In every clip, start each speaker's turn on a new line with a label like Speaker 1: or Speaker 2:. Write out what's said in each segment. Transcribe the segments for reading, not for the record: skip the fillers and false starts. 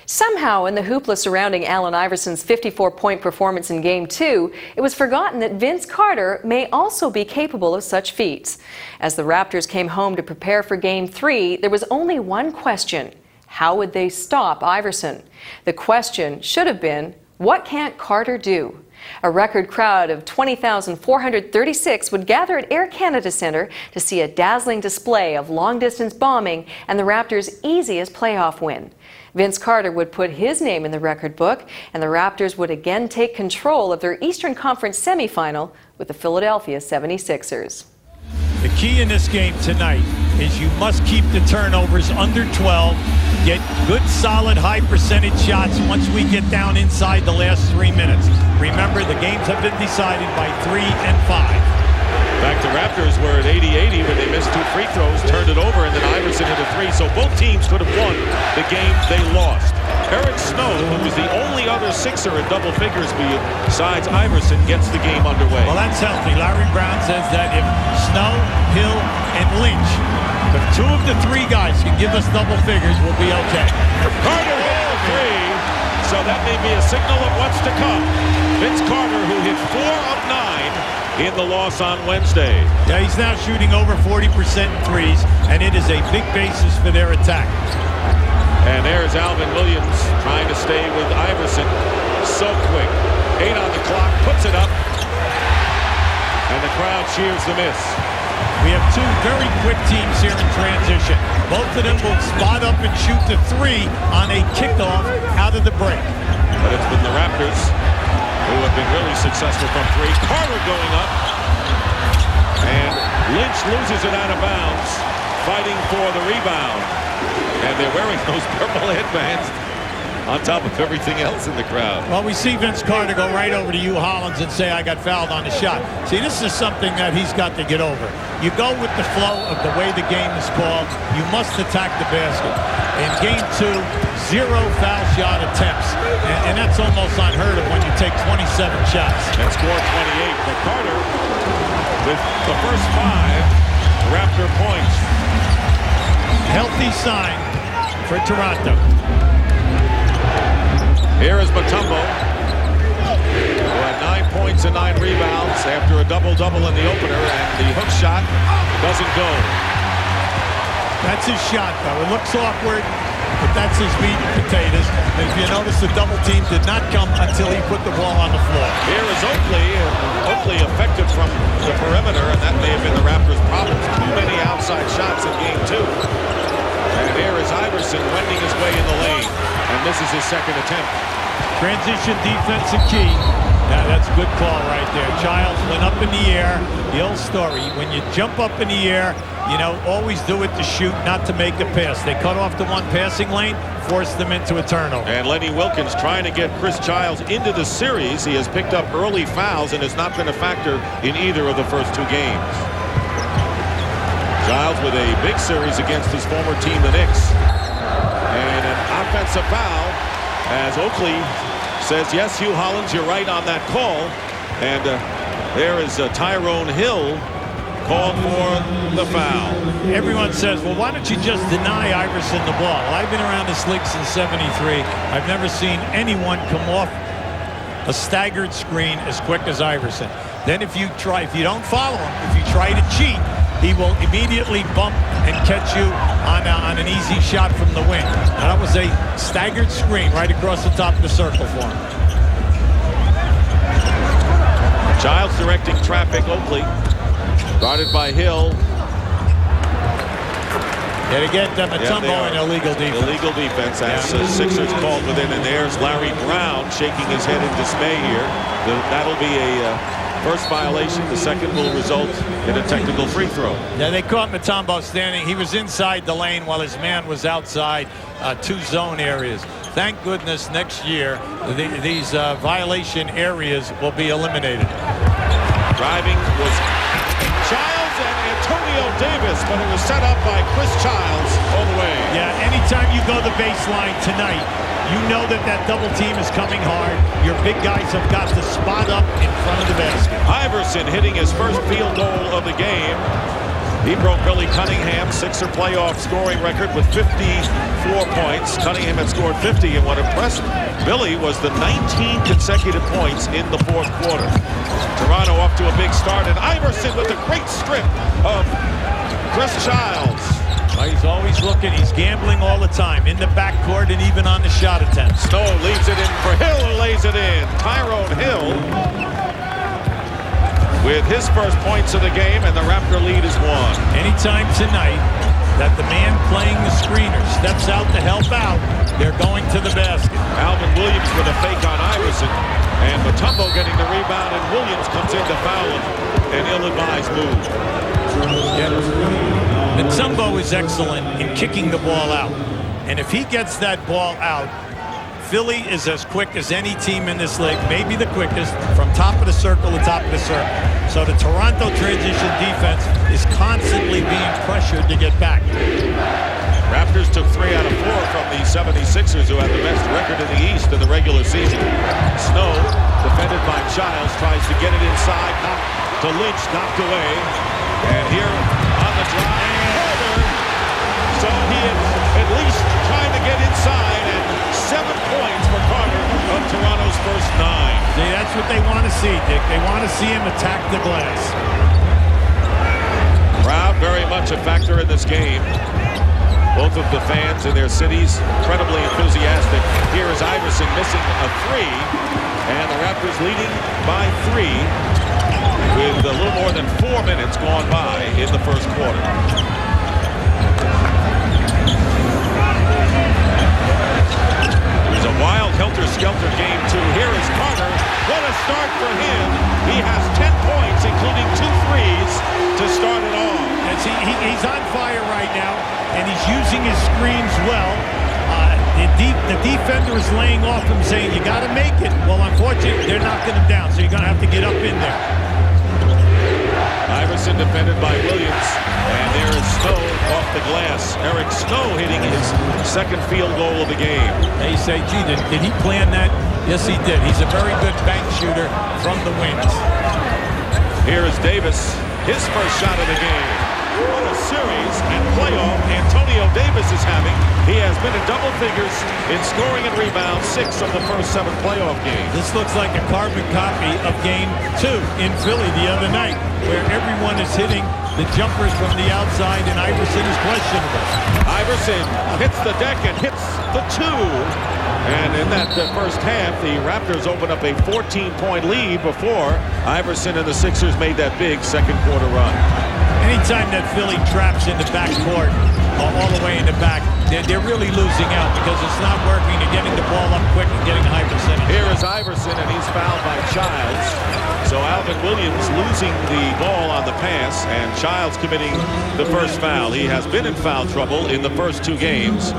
Speaker 1: Somehow, in the hoopla surrounding Allen Iverson's 54-point performance in Game 2, it was forgotten that Vince Carter may also be capable of such feats. As the Raptors came home to prepare for Game 3, there was only one question: how would they stop Iverson? The question should have been, what can't Carter do? A record crowd of 20,436 would gather at Air Canada Centre to see a dazzling display of long-distance bombing and the Raptors' easiest playoff win. Vince Carter would put his name in the record book, and the Raptors would again take control of their Eastern Conference semifinal with the Philadephia 76ers.
Speaker 2: The key in this game tonight is you must keep the turnovers under 12, get good, solid, high percentage shots once we get down inside the last 3 minutes. Remember, the games have been decided by 3 and 5.
Speaker 3: Back to Raptors were at 80-80 when they missed 2 free throws, turned it over, and then Iverson into 3. So both teams could have won the game they lost. Eric Snow, who was the only other Sixer in double figures besides Iverson, gets the game underway.
Speaker 2: Well, that's healthy. Larry Brown says that if Snow, Hill, and Lynch, if 2 of the 3 guys can give us double figures, we'll be okay.
Speaker 3: Carter hit the 3, so that may be a signal of what's to come. Vince Carter, who hit 4 of 9 in the loss on Wednesday.
Speaker 2: Yeah, he's now shooting over 40% in threes, and it is a big basis for their attack.
Speaker 3: And there's Alvin Williams trying to stay with Iverson. So quick. 8 on the clock, puts it up, and the crowd cheers the miss.
Speaker 2: We have 2 very quick teams here in transition. Both of them will spot up and shoot the 3 on a kickoff out of the break.
Speaker 3: But it's been the Raptors who have been really successful from 3. Carter going up, and Lynch loses it out of bounds, fighting for the rebound. And they're wearing those purple headbands on top of everything else in the crowd.
Speaker 2: Well, we see Vince Carter go right over to Hugh Hollins and say, I got fouled on the shot. See, this is something that he's got to get over. You go with the flow of the way the game is called. You must attack the basket. In Game 2, 0 foul shot attempts. And that's almost unheard of when you take 27 shots.
Speaker 3: And score 28. But Carter, with the first 5 Raptor points.
Speaker 2: Healthy sign for Toronto.
Speaker 3: Here is Mutombo, who had 9 points and 9 rebounds after a double-double in the opener, and the hook shot doesn't go.
Speaker 2: That's his shot, though. It looks awkward, but that's his meat and potatoes. And if you notice, the double team did not come until he put the ball on the floor.
Speaker 3: Here is Oakley, and Oakley effective from the perimeter, and that may have been the Raptors' problem. Too many outside shots in Game 2. And here is Iverson wending his way in the lane, and this is his second attempt.
Speaker 2: Transition defensive key. Now that's a good call right there. Childs went up in the air. The old story, when you jump up in the air, you know, always do it to shoot, not to make a pass. They cut off the one passing lane, forced them into a turnover.
Speaker 3: And Lenny Wilkins trying to get Chris Childs into the series. He has picked up early fouls and has not been a factor in either of the first 2 games. Childs with a big series against his former team, the Knicks. And an offensive foul as Oakley says, yes, Hugh Hollins, you're right on that call. And there is Tyrone Hill called for the foul.
Speaker 2: Everyone says, well, why don't you just deny Iverson the ball? Well, I've been around this league since '73. I've never seen anyone come off a staggered screen as quick as Iverson. Then if you don't follow him, if you try to cheat, he will immediately bump and catch you on an easy shot from the wing. Now, that was a staggered screen right across the top of the circle for him.
Speaker 3: Childs directing traffic. Oakley guarded by Hill.
Speaker 2: And again, Mutombo an illegal defense.
Speaker 3: Illegal defense as Sixers called within, and there's Larry Brown shaking his head in dismay here. That'll be a first violation. The second will result in a technical free throw.
Speaker 2: Yeah, they caught Mutombo standing. He was inside the lane while his man was outside 2 zone areas. Thank goodness next year these violation areas will be eliminated.
Speaker 3: Driving was Childs and Antonio Davis, but it was set up by Chris Childs all the way.
Speaker 2: Yeah, anytime you go the baseline tonight, you know that double team is coming hard. Your big guys have got to spot up in front of the basket.
Speaker 3: Iverson hitting his first field goal of the game. He broke Billy Cunningham's Sixer playoff scoring record with 54 points. Cunningham had scored 50, and what impressed Billy was the 19 consecutive points in the fourth quarter. Toronto off to a big start, and Iverson with a great strip of Chris Childs.
Speaker 2: He's always looking. He's gambling all the time in the backcourt and even on the shot attempt.
Speaker 3: Snow leaves it in for Hill, who lays it in. Tyrone Hill with his first points of the game, and the Raptor lead is won.
Speaker 2: Anytime tonight that the man playing the screener steps out to help out, they're going to the basket.
Speaker 3: Alvin Williams with a fake on Iverson, and Mutombo getting the rebound, and Williams comes in to foul him. An ill-advised move.
Speaker 2: Mutombo is excellent in kicking the ball out. And if he gets that ball out, Philly is as quick as any team in this league, maybe the quickest, from top of the circle to top of the circle. So the Toronto transition defense is constantly being pressured to get back.
Speaker 3: Raptors took 3 out of 4 from the 76ers, who had the best record in the East in the regular season. Snow, defended by Childs, tries to get it inside, to Lynch, knocked away. And here on the drive, Carter. So he is at least trying to get inside, and 7 points for Carter of Toronto's first 9.
Speaker 2: See, that's what they want to see, Dick. They want to see him attack the glass.
Speaker 3: Crowd very much a factor in this game. Both of the fans in their cities incredibly enthusiastic. Here is Iverson missing a 3, and the Raptors leading by 3 with a little more than 4 minutes gone by in the first quarter. It was a wild helter-skelter game, too. Here is Carter. What a start for him. He has 10 points, including 2 threes, to start it off.
Speaker 2: And see, he's on fire right now, and he's using his screens well. The defender is laying off him, saying, you got to make it. Well, unfortunately, they're knocking him down, so you're going to have to get up in there.
Speaker 3: Iverson defended by Williams, and there is Snow off the glass. Eric Snow hitting his second field goal of the game.
Speaker 2: They say, gee, did he plan that? Yes, he did. He's a very good bank shooter from the wings.
Speaker 3: Here is Davis, his first shot of the game. What a series and playoff Antonio Davis is having. He has been in double figures in scoring and rebounds 6 of the first 7 playoff games.
Speaker 2: This looks like a carbon copy of Game 2 in Philly the other night, where everyone is hitting the jumpers from the outside, and Iverson is questionable.
Speaker 3: Iverson hits the deck and hits the 2. And in that first half, the Raptors opened up a 14-point lead before Iverson and the Sixers made that big second quarter run.
Speaker 2: Anytime that Philly traps in the backcourt, all the way in the back, they're really losing out because it's not working. They're getting the ball up quick and getting a high percentage.
Speaker 3: Here is Iverson, and he's fouled by Childs. So Alvin Williams losing the ball on the pass, and Childs committing the first foul. He has been in foul trouble in the first 2 games,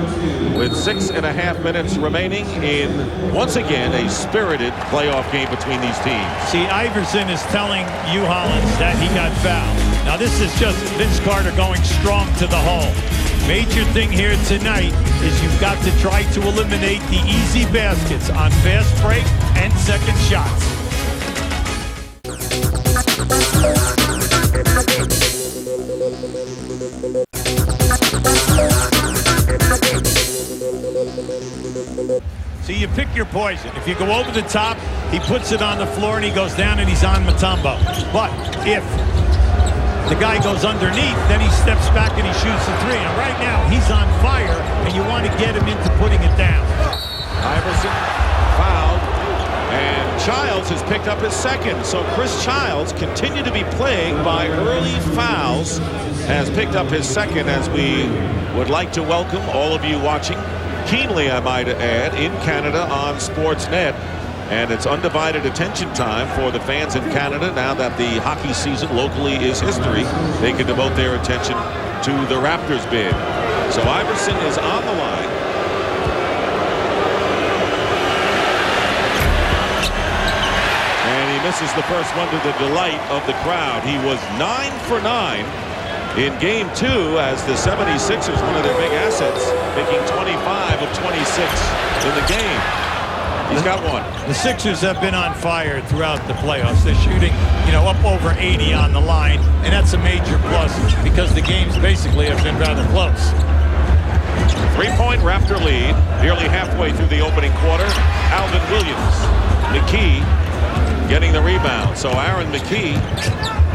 Speaker 3: with 6.5 minutes remaining in, once again, a spirited playoff game between these teams.
Speaker 2: See, Iverson is telling you, Hollins, that he got fouled. Now, this is just Vince Carter going strong to the hole. Major thing here tonight is you've got to try to eliminate the easy baskets on fast break and second shots. See, you pick your poison. If you go over the top, he puts it on the floor and he goes down and he's on Mutombo. But if the guy goes underneath, then he steps back and he shoots the 3. And right now, he's on fire, and you want to get him into putting it down.
Speaker 3: Iverson fouled, and Childs has picked up his second. So Chris Childs, continued to be plagued by early fouls, has picked up his second, as we would like to welcome all of you watching keenly, I might add, in Canada on Sportsnet. And it's undivided attention time for the fans in Canada now that the hockey season locally is history. They can devote their attention to the Raptors bid. So Iverson is on the line. And he misses the first one to the delight of the crowd. He was 9 for 9 in Game 2 as the 76ers, one of their big assets, making 25 of 26 in the game. He's got one.
Speaker 2: The Sixers have been on fire throughout the playoffs. They're shooting, up over 80 on the line, and that's a major plus because the games basically have been rather close.
Speaker 3: 3-point Raptor lead, nearly halfway through the opening quarter. Alvin Williams, McKee getting the rebound. So Aaron McKee,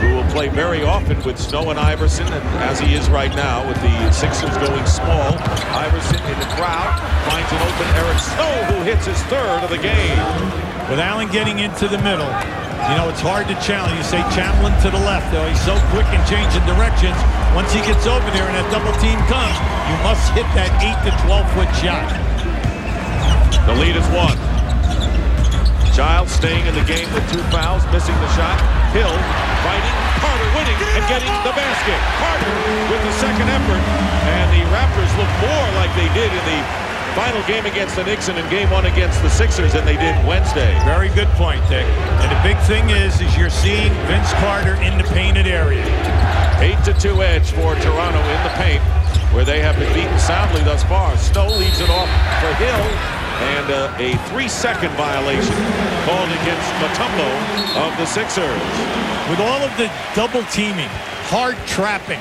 Speaker 3: who will play very often with Snow and Iverson, and as he is right now with the Sixers going small. Iverson in the crowd finds an open Eric Snow, who hits his third of the game.
Speaker 2: With Allen getting into the middle, it's hard to challenge. You say Chamberlain to the left, though. He's so quick in changing directions. Once he gets over there and that double team comes, you must hit that 8 to 12-foot shot.
Speaker 3: The lead is 1. Giles staying in the game with 2 fouls, missing the shot. Hill fighting, Carter winning and getting the basket. Carter with the second effort, and the Raptors look more like they did in the final game against the Knicks and in game 1 against the Sixers than they did Wednesday.
Speaker 2: Very good point, Dick. And the big thing is you're seeing Vince Carter in the painted area.
Speaker 3: 8-2 edge for Toronto in the paint, where they have been beaten soundly thus far. Snow leaves it off for Hill, and a 3-second violation called against Mutombo of the Sixers.
Speaker 2: With all of the double teaming, hard trapping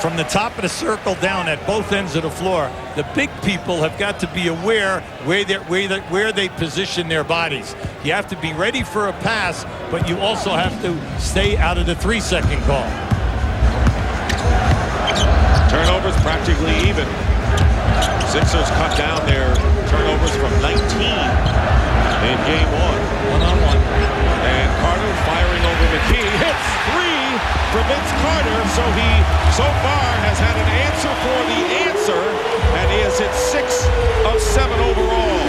Speaker 2: from the top of the circle down at both ends of the floor, the big people have got to be aware where they position their bodies. You have to be ready for a pass, but you also have to stay out of the 3-second call.
Speaker 3: Turnovers practically even. Sixers cut down their turnovers from 19 in game 1.
Speaker 2: One-on-one.
Speaker 3: And Carter firing over McKee. Hits 3 for Vince Carter. So he, so far, has had an answer for the answer. And he has hit 6 of 7 overall.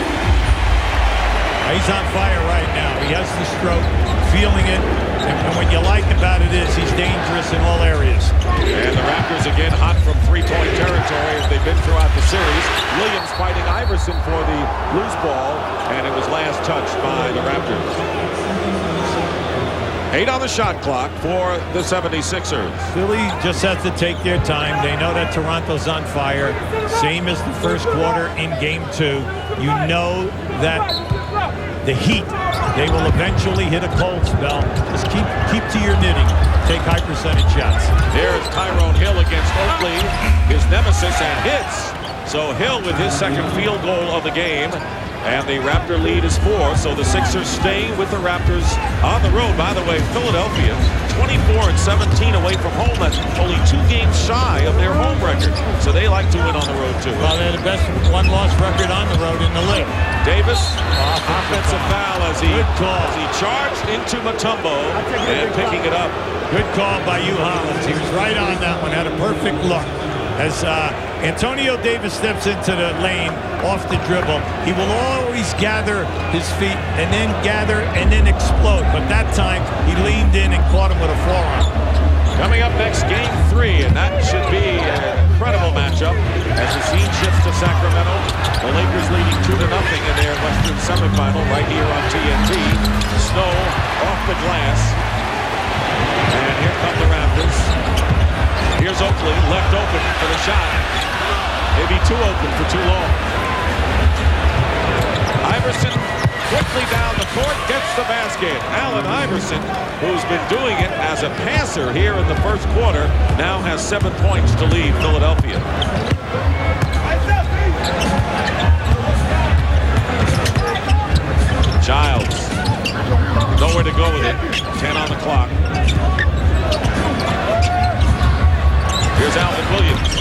Speaker 2: He's on fire right now. He has the stroke, feeling it. And what you like about it is he's dangerous in all areas.
Speaker 3: And the Raptors again hot from 3-point territory as they've been throughout the series. Williams fighting Iverson for the loose ball, and it was last touched by the Raptors. 8 on the shot clock for the 76ers.
Speaker 2: Philly just has to take their time. They know that Toronto's on fire. Same as the first quarter in game 2. You know that the Heat, they will eventually hit a cold spell. Just keep to your knitting. Take high percentage shots.
Speaker 3: There's Tyrone Hill against Oakley, his nemesis, and hits. So Hill with his second field goal of the game. And the Raptor lead is 4, so the Sixers staying with the Raptors on the road. By the way, Philadelphia, 24-17 away from home. That's only 2 games shy of their home record. So they like to win on the road, too.
Speaker 2: Well, they're the best one-loss record on the road in the league.
Speaker 3: Davis, offensive foul as he charged into Mutombo and picking it up.
Speaker 2: Good call by Hugh Hollins. He was right on that one, had a perfect look. As Antonio Davis steps into the lane off the dribble, he will always gather his feet and then gather and then explode. But that time, he leaned in and caught him with a forearm.
Speaker 3: Coming up next, game 3, and that should be an incredible matchup as the scene shifts to Sacramento. The Lakers leading 2-0 in their Western semifinal right here on TNT. Snow off the glass. And here come the Raptors. Here's Oakley, left open for the shot. Maybe too open for too long. Iverson quickly down the court, gets the basket. Allen Iverson, who's been doing it as a passer here in the first quarter, now has 7 points to lead Philadelphia. Giles, nowhere to go with it. 10 on the clock. Here's Alvin Williams.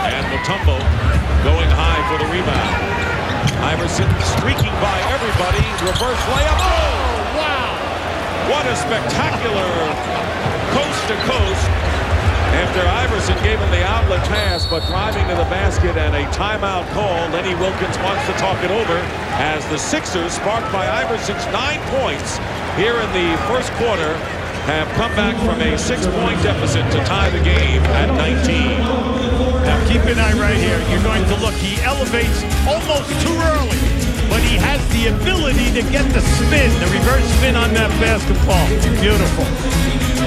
Speaker 3: And Mutombo going high for the rebound. Iverson streaking by everybody. Reverse layup. Oh, wow. What a spectacular coast to coast. After Iverson gave him the outlet pass, but driving to the basket and a timeout call, Lenny Wilkins wants to talk it over as the Sixers, sparked by Iverson's 9 points here in the first quarter, have come back from a 6-point deficit to tie the game at 19.
Speaker 2: Now keep an eye right here. You're going to look. He elevates almost too early, but he has the ability to get the spin, the reverse spin on that basketball. Beautiful.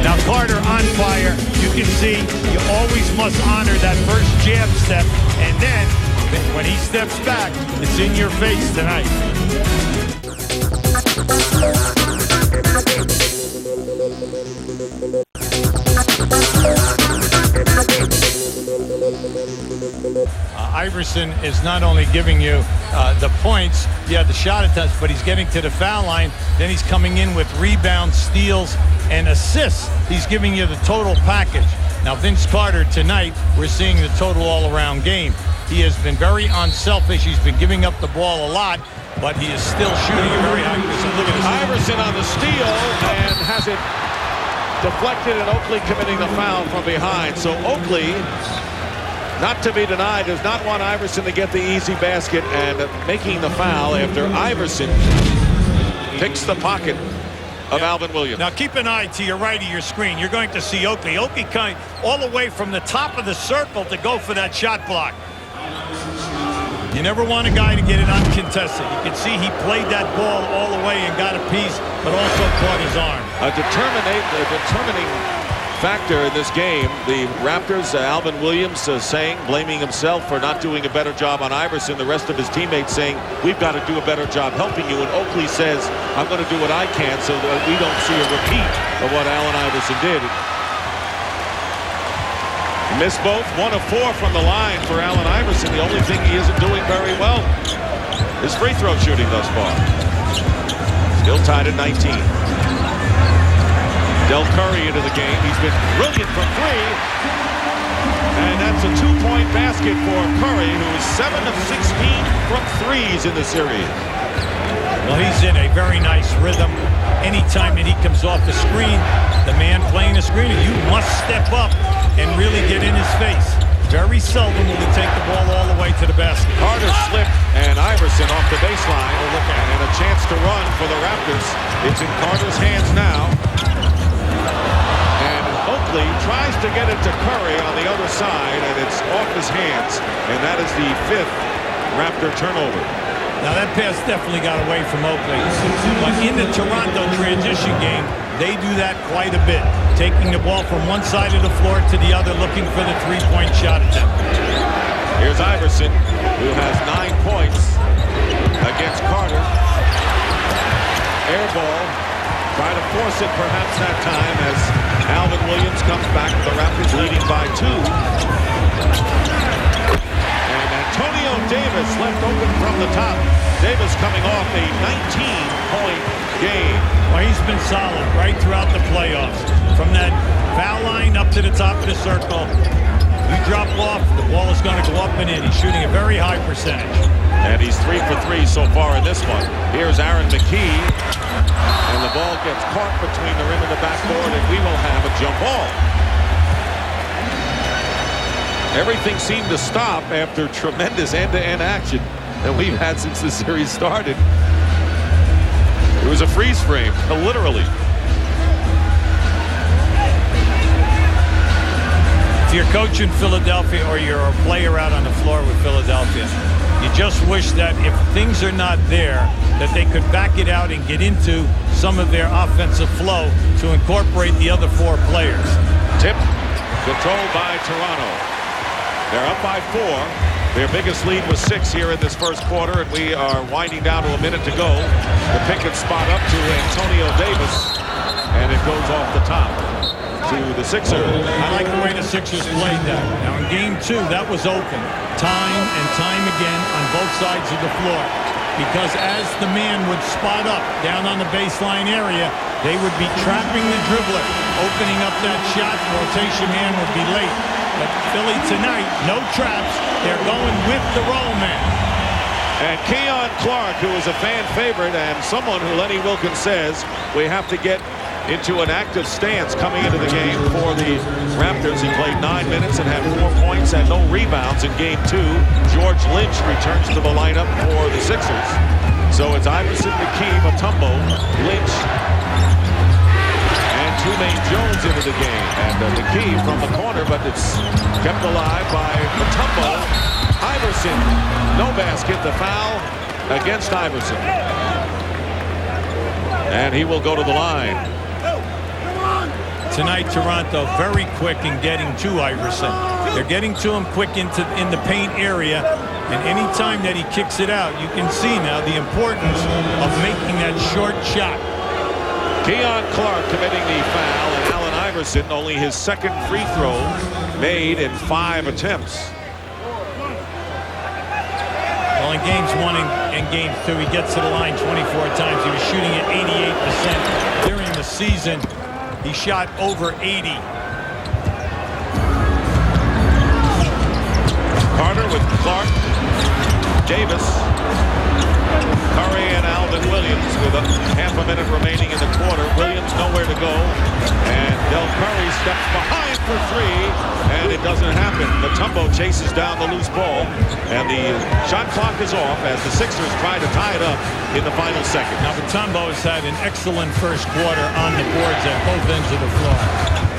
Speaker 2: Now Carter on fire. You can see you always must honor that first jab step, and then when he steps back, it's in your face tonight. Iverson is not only giving you the points, the shot attempts, but he's getting to the foul line. Then he's coming in with rebounds, steals, and assists. He's giving you the total package. Now, Vince Carter tonight, we're seeing the total all-around game. He has been very unselfish. He's been giving up the ball a lot, but he is still shooting a very high percentage. Look at this.
Speaker 3: Iverson on the steal and has it deflected, and Oakley committing the foul from behind. So Oakley, not to be denied, does not want Iverson to get the easy basket, and making the foul after Iverson picks the pocket of Alvin Williams.
Speaker 2: Now keep an eye to your right of your screen. You're going to see Oakley. Oakley coming all the way from the top of the circle to go for that shot block. You never want a guy to get it uncontested. You can see he played that ball all the way and got a piece, but also caught his arm.
Speaker 3: A determining factor in this game. The Raptors, Alvin Williams blaming himself for not doing a better job on Iverson. The rest of his teammates saying, we've got to do a better job helping you. And Oakley says, I'm going to do what I can so that we don't see a repeat of what Allen Iverson did. Missed both, 1 of 4 from the line for Allen Iverson. The only thing he isn't doing very well is free throw shooting thus far. Still tied at 19. Del Curry into the game. He's been brilliant from 3. And that's a 2-point basket for Curry, who is 7 of 16 from 3s in the series.
Speaker 2: Well, he's in a very nice rhythm. Anytime that he comes off the screen, the man playing the screen, you must step up and really get in his face. Very seldom will he take the ball all the way to the basket.
Speaker 3: Carter slipped, and Iverson off the baseline. Oh, look at it. And a chance to run for the Raptors. It's in Carter's hands now. And Oakley tries to get it to Curry on the other side, and it's off his hands. And that is the 5th Raptor turnover.
Speaker 2: Now that pass definitely got away from Oakley. But in the Toronto transition game, they do that quite a bit. Taking the ball from one side of the floor to the other, looking for the 3-point shot attempt.
Speaker 3: Here's Iverson, who has 9 points against Carter. Air ball. Try to force it perhaps that time as Alvin Williams comes back. The Raptors leading by 2. And Antonio Davis left open from the top. Davis coming off a 19-point game.
Speaker 2: Well, he's been solid right throughout the playoffs. From that foul line up to the top of the circle, you drop off, the ball is going to go up and in. He's shooting a very high percentage.
Speaker 3: And he's 3 for 3 so far in this one. Here's Aaron McKee. And the ball gets caught between the rim and the backboard, and we will have a jump ball. Everything seemed to stop after tremendous end-to-end action that we've had since the series started. It was a freeze frame, literally.
Speaker 2: If you're coaching Philadelphia or you're a player out on the floor with Philadelphia, you just wish that if things are not there, that they could back it out and get into some of their offensive flow to incorporate the other 4 players.
Speaker 3: Tip controlled by Toronto. They're up by 4. Their biggest lead was 6 here in this first quarter, and we are winding down to a minute to go. The pick and spot up to Antonio Davis, and it goes off the top to the Sixers.
Speaker 2: I like the way the Sixers played that. Now in game 2, that was open time and time again on both sides of the floor. Because as the man would spot up down on the baseline area, they would be trapping the dribbler, opening up that shot. Rotation man would be late. But Philly tonight, no traps. They're going with the roll man.
Speaker 3: And Keon Clark, who is a fan favorite and someone who Lenny Wilkins says we have to get into an active stance coming into the game for the Raptors. He played 9 minutes and had 4 points and no rebounds in game 2. George Lynch returns to the lineup for the Sixers. So it's Iverson, McKee, Mutombo, Lynch, and Trumaine Jones into the game. And McKee from the corner, but it's kept alive by Mutombo. Iverson, no basket. The foul against Iverson. And he will go to the line.
Speaker 2: Tonight, Toronto very quick in getting to Iverson. They're getting to him quick in the paint area. And any time that he kicks it out, you can see now the importance of making that short shot.
Speaker 3: Keon Clark committing the foul, and Allen Iverson only his second free throw made in 5 attempts.
Speaker 2: Well, in games 1 and game 2, he gets to the line 24 times. He was shooting at 88%. During the season, he shot over 80.
Speaker 3: Carter with Clark, Davis, Curry, and Alvin Williams with a half a minute remaining in the quarter. Williams nowhere to go, and Del Curry steps behind for 3, and it doesn't happen. Mutombo chases down the loose ball, and the shot clock is off as the Sixers try to tie it up in the final second.
Speaker 2: Now Mutombo has had an excellent first quarter on the boards at both ends of the floor.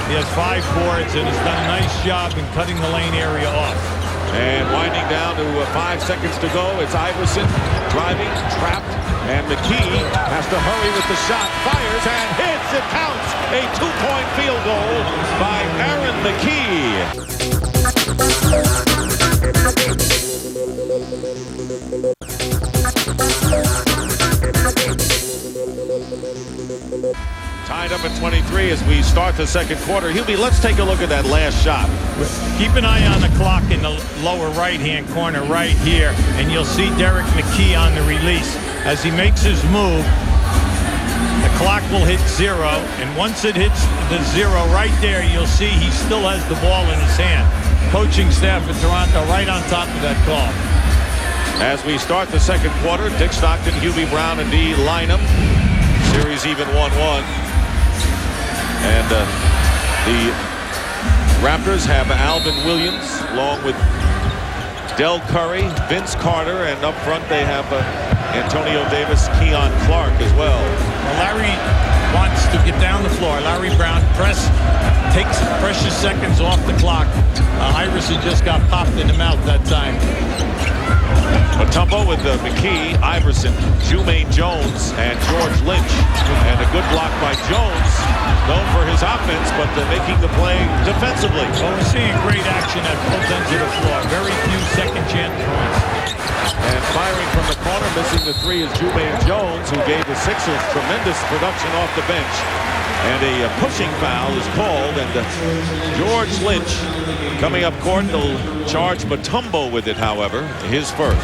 Speaker 2: He has 5 boards and has done a nice job in cutting the lane area off.
Speaker 3: And winding down to 5 seconds to go, it's Iverson driving, trapped, and McKee has to hurry with the shot, fires and hits, it counts! A 2-point field goal by Aaron McKee. Tied up at 23 as we start the second quarter. Hubie, let's take a look at that last shot.
Speaker 2: Keep an eye on the clock in the lower right-hand corner right here, and you'll see Derek McKee on the release. As he makes his move, the clock will hit 0, and once it hits the 0 right there, you'll see he still has the ball in his hand. Coaching staff at Toronto right on top of that call.
Speaker 3: As we start the second quarter, Dick Stockton, Hubie Brown, and D line up. Series even 1-1. And the Raptors have Alvin Williams along with Del Curry, Vince Carter, and up front they have Antonio Davis, Keon Clark as well.
Speaker 2: Larry wants to get down the floor. Larry Brown takes precious seconds off the clock. Iverson just got popped in the mouth that time.
Speaker 3: Mutombo with McKee, Iverson, Jumaine Jones, and George Lynch. And a good block by Jones, known for his offense, but making the play defensively.
Speaker 2: Well, we're seeing great action at both ends of the floor. Very few second chance points.
Speaker 3: And firing from the corner, missing the 3 is Jumaine Jones, who gave the Sixers tremendous production off the bench. And a pushing foul is called, and George Lynch coming up court. They'll charge Mutombo with it, however, his first.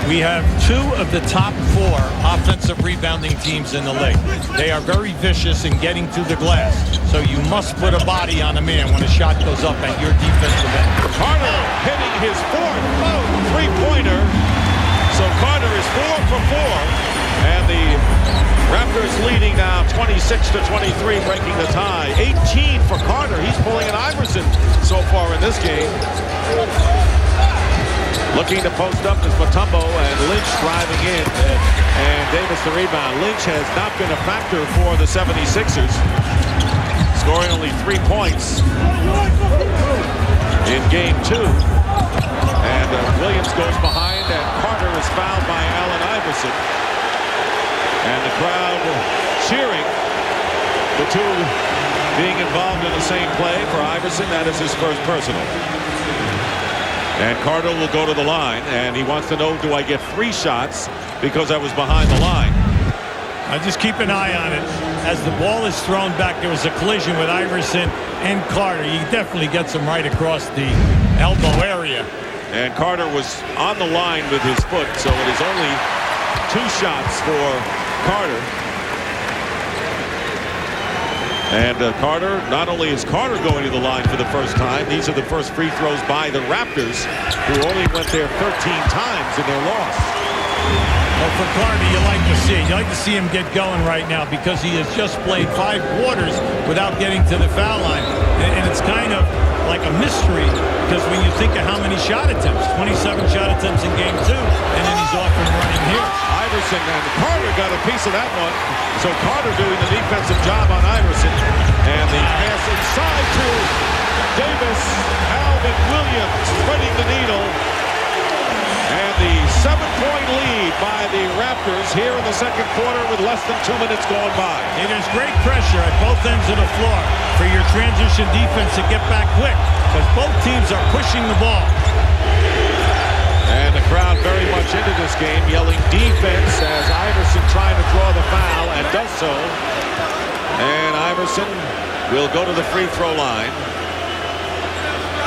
Speaker 2: We have 2 of the top 4 offensive rebounding teams in the league. They are very vicious in getting to the glass, so you must put a body on a man when a shot goes up at your defensive end.
Speaker 3: Carter hitting his 4th three-pointer. So Carter is 4 for 4, and the Raptors leading now 26-23, breaking the tie. 18 for Carter. He's pulling an Iverson so far in this game. Looking to post up is Mutombo, and Lynch driving in, and Davis the rebound. Lynch has not been a factor for the 76ers, scoring only 3 points in game 2. And Williams goes behind, and Carter is fouled by Allen Iverson. And the crowd cheering, the 2 being involved in the same play for Iverson. That is his first personal. And Carter will go to the line, and he wants to know, do I get 3 shots because I was behind the line?
Speaker 2: I just keep an eye on it. As the ball is thrown back, there was a collision with Iverson and Carter. He definitely gets him right across the elbow area.
Speaker 3: And Carter was on the line with his foot, so it is only 2 shots for Carter. And Carter, not only is Carter going to the line for the first time, these are the first free throws by the Raptors, who only went there 13 times in their loss.
Speaker 2: Well, for Carter, you like to see it. You like to see him get going right now because he has just played 5 quarters without getting to the foul line. And it's kind of like a mystery because when you think of how many shot attempts, 27 shot attempts in game 2, and then he's off and running here.
Speaker 3: Iverson, and Carter got a piece of that one. So Carter doing the defensive job on Iverson. And the pass inside to Davis. Alvin Williams threading the needle. And the 7-point lead by the Raptors here in the second quarter with less than 2 minutes going by.
Speaker 2: And there's great pressure at both ends of the floor for your transition defense to get back quick because both teams are pushing the ball.
Speaker 3: And the crowd this game yelling defense as Iverson trying to draw the foul and does so. And Iverson will go to the free throw line.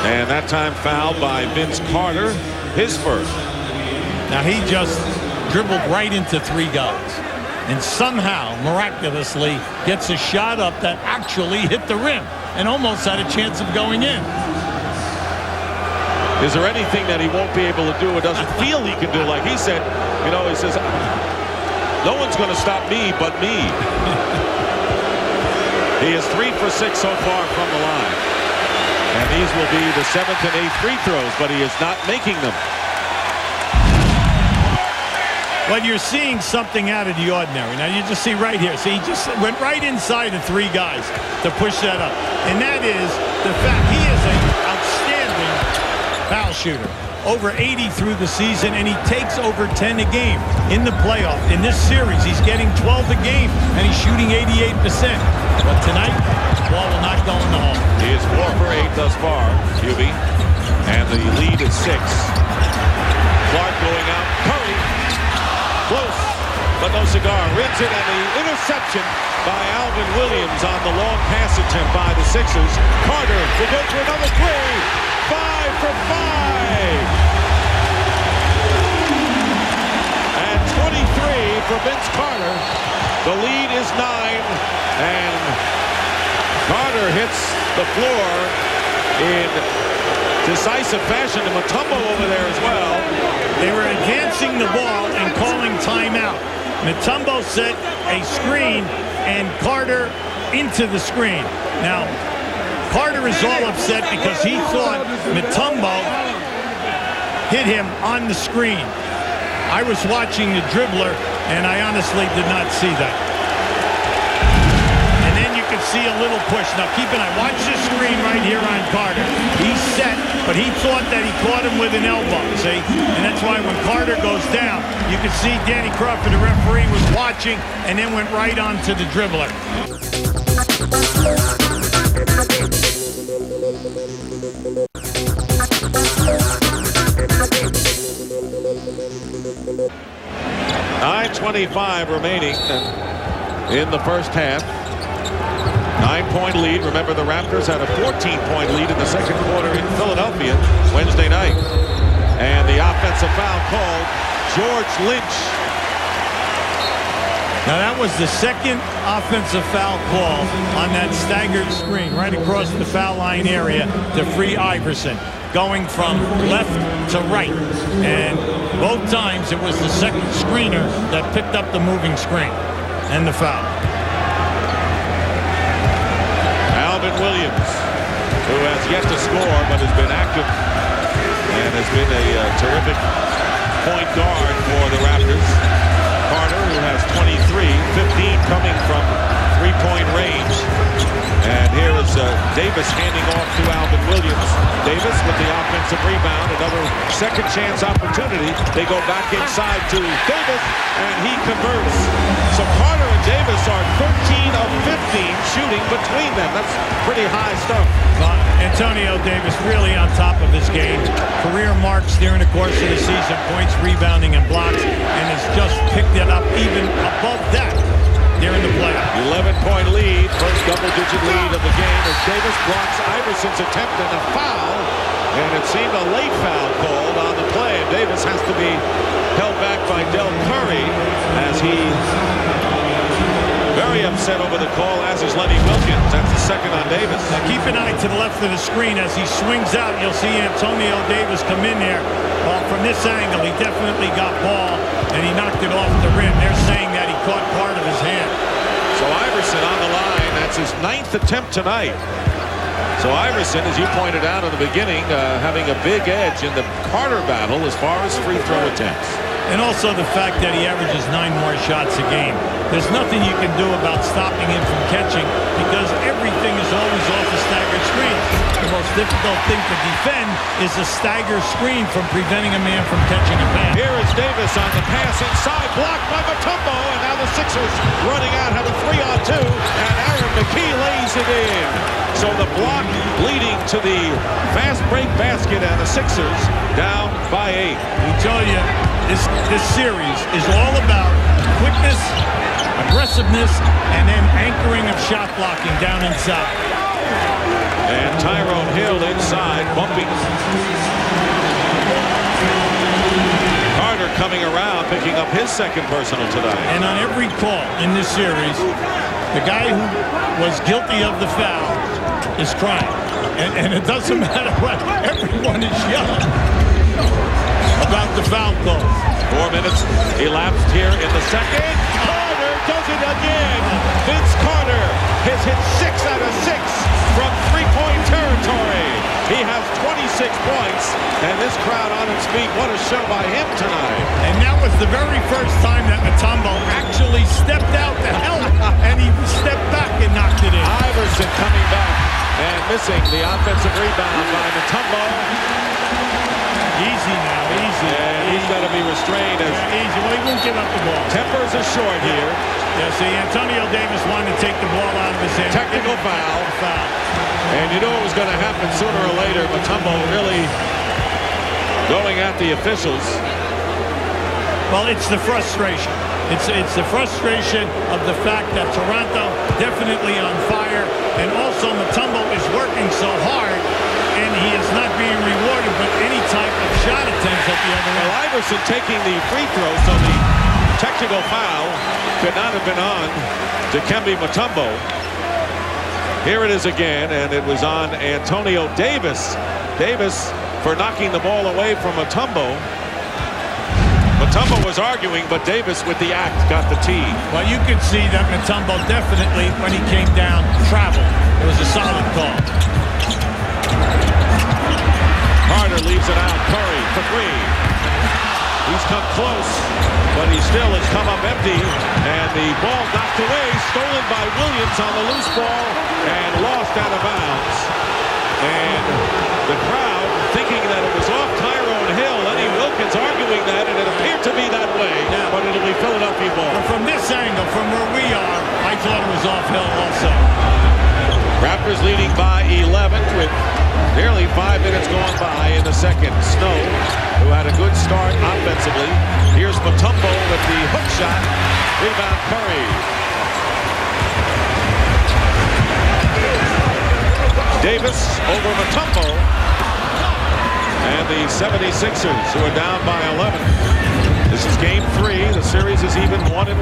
Speaker 3: And that time fouled by Vince Carter, his first.
Speaker 2: Now he just dribbled right into 3 guys and somehow miraculously gets a shot up that actually hit the rim and almost had a chance of going in.
Speaker 3: Is there anything that he won't be able to do or doesn't feel he can do? Like he said, you know, he says, no one's going to stop me but me. He is 3 for 6 so far from the line. And these will be the 7th and 8th free throws, but he is not making them.
Speaker 2: But you're seeing something out of the ordinary. Now you just see right here. See, he just went right inside the 3 guys to push that up. And that is the fact he is an outstanding foul shooter. Over 80 through the season, and he takes over 10 a game in the playoff. In this series, he's getting 12 a game, and he's shooting 88%. But tonight, the ball will not go in the hole.
Speaker 3: He is 4 for 8 thus far, Hubie. And the lead is 6. Clark going out. Curry. Close, but no cigar. Rims it, and the interception by Alvin Williams on the long pass attempt by the Sixers. Carter will go for another 3. 5 for 5. And 23 for Vince Carter. The lead is 9, and Carter hits the floor in decisive fashion. And Mutombo over there as well.
Speaker 2: They were advancing the ball and calling timeout. Mutombo set a screen and Carter into the screen. Now, Carter is all upset because he thought Mutombo hit him on the screen. I was watching the dribbler, and I honestly did not see that. And then you can see a little push. Now, keep an eye. Watch this screen right here on Carter. He's set, but he thought that he caught him with an elbow, see? And that's why when Carter goes down, you can see Danny Crawford, the referee, was watching and then went right on to the dribbler.
Speaker 3: 9:25 remaining in the first half. 9-point lead. Remember, the Raptors had a 14-point lead in the second quarter in Philadelphia Wednesday night. And the offensive foul called George Lynch.
Speaker 2: Now that was the second offensive foul call on that staggered screen right across the foul line area to free Iverson, going from left to right. And both times it was the second screener that picked up the moving screen and the foul.
Speaker 3: Alvin Williams, who has yet to score but has been active and has been a terrific point guard for the Raptors. Carter, who has 23, 15 coming from three-point range. And here is Davis handing off to Alvin Williams. Davis with the offensive rebound, another second chance opportunity. They go back inside to Davis, and he converts. So Carter and Davis are 13 of 15 shooting between them. That's pretty high stuff.
Speaker 2: Antonio Davis really on top of his game. Career marks during the course of the season, points, rebounding, and blocks, and has just picked it up even above that here in the playoffs.
Speaker 3: 11-point lead, first double-digit lead of the game as Davis blocks Iverson's attempt at a foul, and it seemed a late foul called on the play. And Davis has to be held back by Del Curry as he very upset over the call, as is Lenny Wilkins. That's the second on Davis.
Speaker 2: Now keep an eye to the left of the screen as he swings out. You'll see Antonio Davis come in there. Well, from this angle, he definitely got ball, and he knocked it off the rim. They're saying that he caught part of his hand.
Speaker 3: So Iverson on the line. That's his 9th attempt tonight. So Iverson, as you pointed out in the beginning, having a big edge in the Carter battle as far as free throw attempts.
Speaker 2: And also the fact that he averages 9 more shots a game. There's nothing you can do about stopping him from catching because everything is always off the staggered screen. The most difficult thing to defend is a staggered screen from preventing a man from catching a pass.
Speaker 3: Here is Davis on the pass inside, blocked by Mutombo, and now the Sixers running out, have a 3-on-2, and Aaron McKee lays it in. So the block leading to the fast break basket, and the Sixers down by 8.
Speaker 2: We told you, this series is all about quickness, aggressiveness, and then anchoring of shot blocking down inside.
Speaker 3: And Tyrone Hill inside, bumping. Carter coming around, picking up his second personal tonight.
Speaker 2: And on every call in this series, the guy who was guilty of the foul is crying. And it doesn't matter what, everyone is yelling about the foul call.
Speaker 3: 4 minutes elapsed here in the second. Carter does it again. Vince Carter has hit 6 out of 6 from three-point territory. He has 26 points, and this crowd on its feet, what a show by him tonight.
Speaker 2: And that was the very first time that Mutombo actually stepped out to help, and he stepped back and knocked it in.
Speaker 3: Iverson coming back and missing the offensive rebound by Mutombo.
Speaker 2: Easy now, easy.
Speaker 3: And he's got to be restrained.
Speaker 2: Easy. Well, he won't give up the ball.
Speaker 3: Tempers are short here.
Speaker 2: Yeah, see, Antonio Davis wanted to take the ball out of his hand.
Speaker 3: Technical foul. And you know what was going to happen sooner or later. Mutombo really going at the officials.
Speaker 2: Well, it's the frustration. It's the frustration of the fact that Toronto definitely on fire, and also Mutombo is working so hard, and he is not being rewarded with any type of shot attempts at the other end.
Speaker 3: Well, Iverson taking the free throw, so the technical foul could not have been on Dikembe Mutombo. Here it is again, and it was on Antonio Davis. Davis for knocking the ball away from Mutombo. Mutombo was arguing, but Davis with the act got the tee.
Speaker 2: Well, you could see that Mutombo definitely, when he came down, traveled. It was a solid call.
Speaker 3: Carter leaves it out. Curry for three. He's come close, but he still has come up empty. And the ball knocked away, stolen by Williams on the loose ball, and lost out of bounds. And the crowd thinking that it was off Tyrone Hill. Lenny Wilkins arguing that, and it appeared to be that way, but it'll be Philadelphia ball.
Speaker 2: But from this angle, from where we are, I thought it was off Hill also.
Speaker 3: Raptors leading by 11 with nearly 5 minutes going by in the second. Snow, who had a good start offensively. Here's Mutombo with the hook shot. Rebound Curry. Davis over Mutombo. And the 76ers, who are down by 11. This is game 3. The series is even 1-1.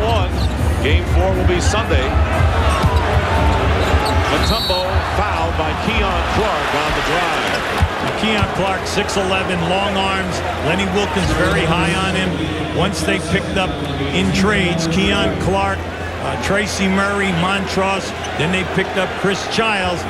Speaker 3: Game 4 will be Sunday. Mutombo fouled by Keon Clark on the drive.
Speaker 2: Keon Clark, 6'11", long arms. Lenny Wilkins very high on him. Once they picked up in trades, Keon Clark, Tracy Murray, Montrose. Then they picked up Chris Childs.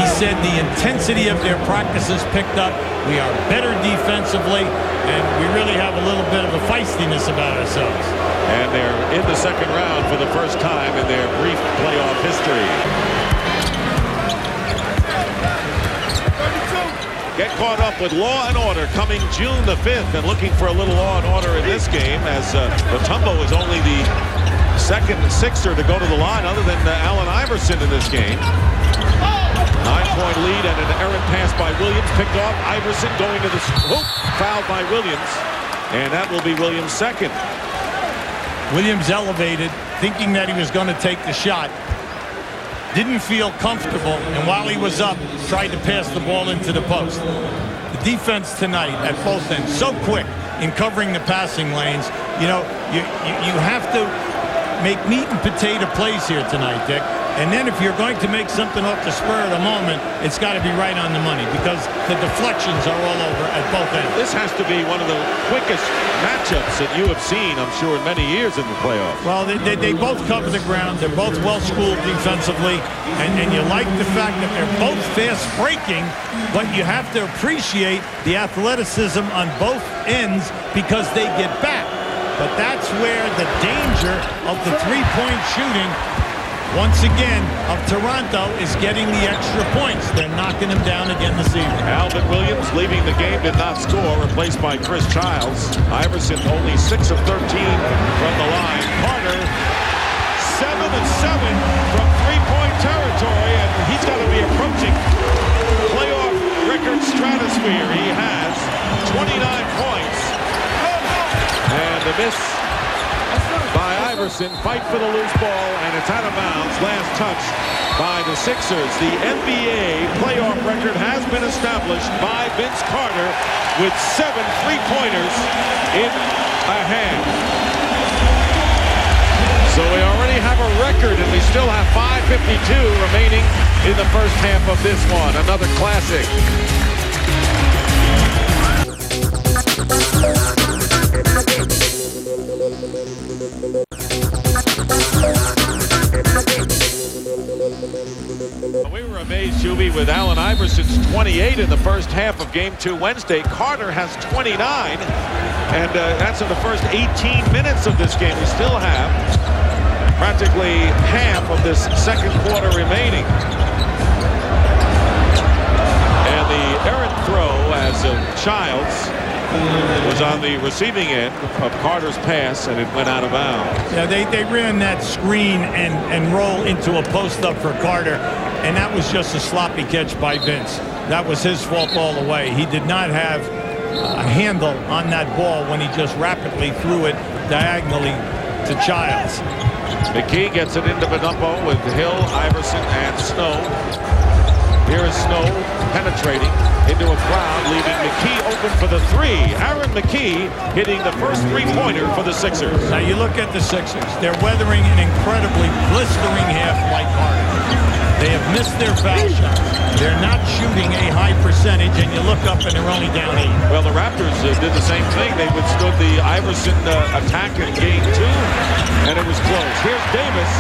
Speaker 2: He said the intensity of their practices picked up. We are better defensively, and we really have a little bit of a feistiness about ourselves.
Speaker 3: And they're in the second round for the first time in their brief playoff history. Get caught up with Law and Order coming June the 5th, and looking for a little Law and Order in this game, as Mutombo is only the second Sixer to go to the line other than Allen Iverson in this game. 9-point lead and an errant pass by Williams, picked off. Iverson going to the hoop, fouled by Williams, and that will be Williams' second.
Speaker 2: Williams elevated, thinking that he was going to take the shot. Didn't feel comfortable, and while he was up, tried to pass the ball into the post. The defense tonight at both ends, so quick in covering the passing lanes. You know, you have to make meat and potato plays here tonight, Dick. And then if you're going to make something off the spur of the moment, it's got to be right on the money, because the deflections are all over at both ends.
Speaker 3: This has to be one of the quickest matchups that you have seen, I'm sure, in many years in the playoffs.
Speaker 2: Well, they both cover the ground. They're both well-schooled defensively. And you like the fact that they're both fast-breaking, but you have to appreciate the athleticism on both ends because they get back. But that's where the danger of the three-point shooting, once again, of Toronto is getting the extra points. They're knocking them down again this evening.
Speaker 3: Alvin Williams leaving the game, did not score, replaced by Chris Childs. Iverson only 6 of 13 from the line. Carter 7 of 7 from three-point territory, and he's got to be approaching playoff record stratosphere. He has 29 points. miss by Iverson. Fight for the loose ball, and it's out of bounds. Last touch by the Sixers. The NBA playoff record has been established by Vince Carter with 7 3-pointers in a half. So we already have a record, and we still have 5:52 remaining in the first half of this one. Another classic. We were amazed, Juby, with Allen Iverson's 28 in the first half of Game 2 Wednesday. Carter has 29, and that's in the first 18 minutes of this game. We still have practically half of this second quarter remaining. And the errant throw as Childs was on the receiving end of Carter's pass, and it went out of bounds.
Speaker 2: Yeah, they ran that screen and roll into a post up for Carter, and that was just a sloppy catch by Vince. That was his fault all the way. He did not have a handle on that ball when he just rapidly threw it diagonally to Childs.
Speaker 3: McKee gets it into Benumpo with Hill, Iverson, and Snow. Here is Snow penetrating into a crowd, leaving McKee open for the 3. Aaron McKee hitting the first 3-pointer for the Sixers.
Speaker 2: Now you look at the Sixers. They're weathering an incredibly blistering half like Carter. They have missed their foul shots. They're not shooting a high percentage, and you look up and they're only down 8.
Speaker 3: Well, the Raptors did the same thing. They withstood the Iverson attack in Game 2, and it was close. Here's Davis.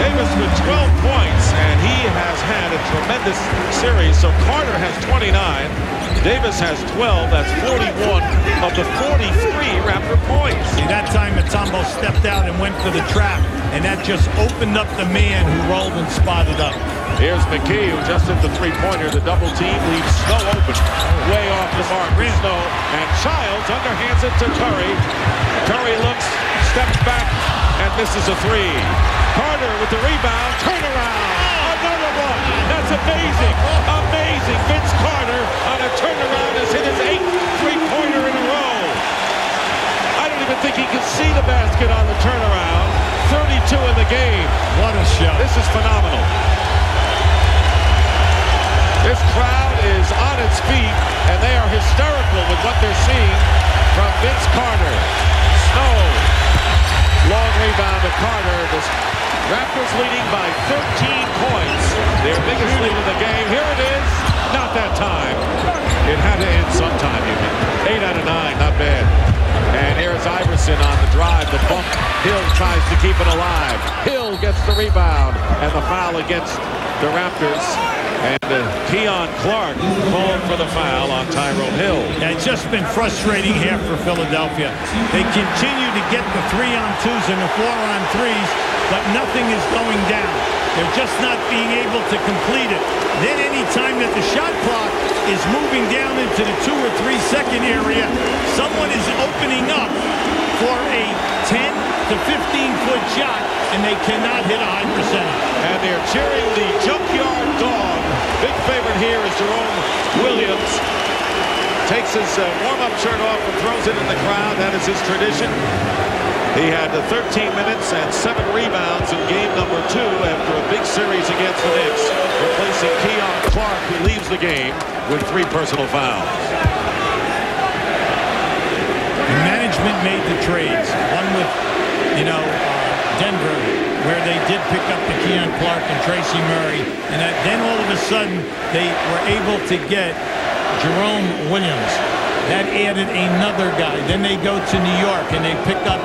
Speaker 3: Davis with 12 points, and he has had a tremendous series. So Carter has 29. Davis has 12. That's 41 of the 43 Raptor points.
Speaker 2: See, that time Mutombo stepped out and went for the trap, and that just opened up the man who rolled and spotted up.
Speaker 3: Here's McKee, who just hit the 3-pointer. The double team leaves Snow open. Way off the mark. Snow, and Childs underhands it to Curry. Curry looks, steps back, and misses a 3. Carter with the rebound. Turnaround. Another one. That's amazing. Amazing. Vince Carter on a turnaround has hit his 8th 3-pointer in a row. I don't even think he can see the basket on the turnaround. 32 in the game.
Speaker 2: What a shot.
Speaker 3: This is phenomenal. This crowd is on its feet, and they are hysterical with what they're seeing from Vince Carter. Snow. Long rebound to Carter. The Raptors leading by 13 points. Their biggest lead of the game. Here it is. Not that time. It had to end sometime, you mean. 8 out of 9. Not bad. And here's Iverson on the drive. The bump. Hill tries to keep it alive. Hill gets the rebound. And the foul against the Raptors. And Keon Clark called for the foul on Tyrone Hill.
Speaker 2: Yeah, it's just been frustrating here for Philadelphia. They continue to get the 3-on-2s and the 4-on-3s, but nothing is going down. They're just not being able to complete it. Then any time that the shot clock is moving down into the 2 or 3 second area, someone is opening up for a 10 to 15-foot shot, and they cannot hit a high percentage.
Speaker 3: And they're cheering the Junkyard Dog. Big favorite here is Jerome Williams. Takes his warm-up shirt off and throws it in the crowd. That is his tradition. He had 13 minutes and 7 rebounds in game number 2 after a big series against the Knicks, replacing Keon Clark, who leaves the game with 3 personal fouls.
Speaker 2: The management made the trades. One with, Denver, where they did pick up the Keon Clark and Tracy Murray, and then all of a sudden they were able to get Jerome Williams. That added another guy. Then they go to New York and they pick up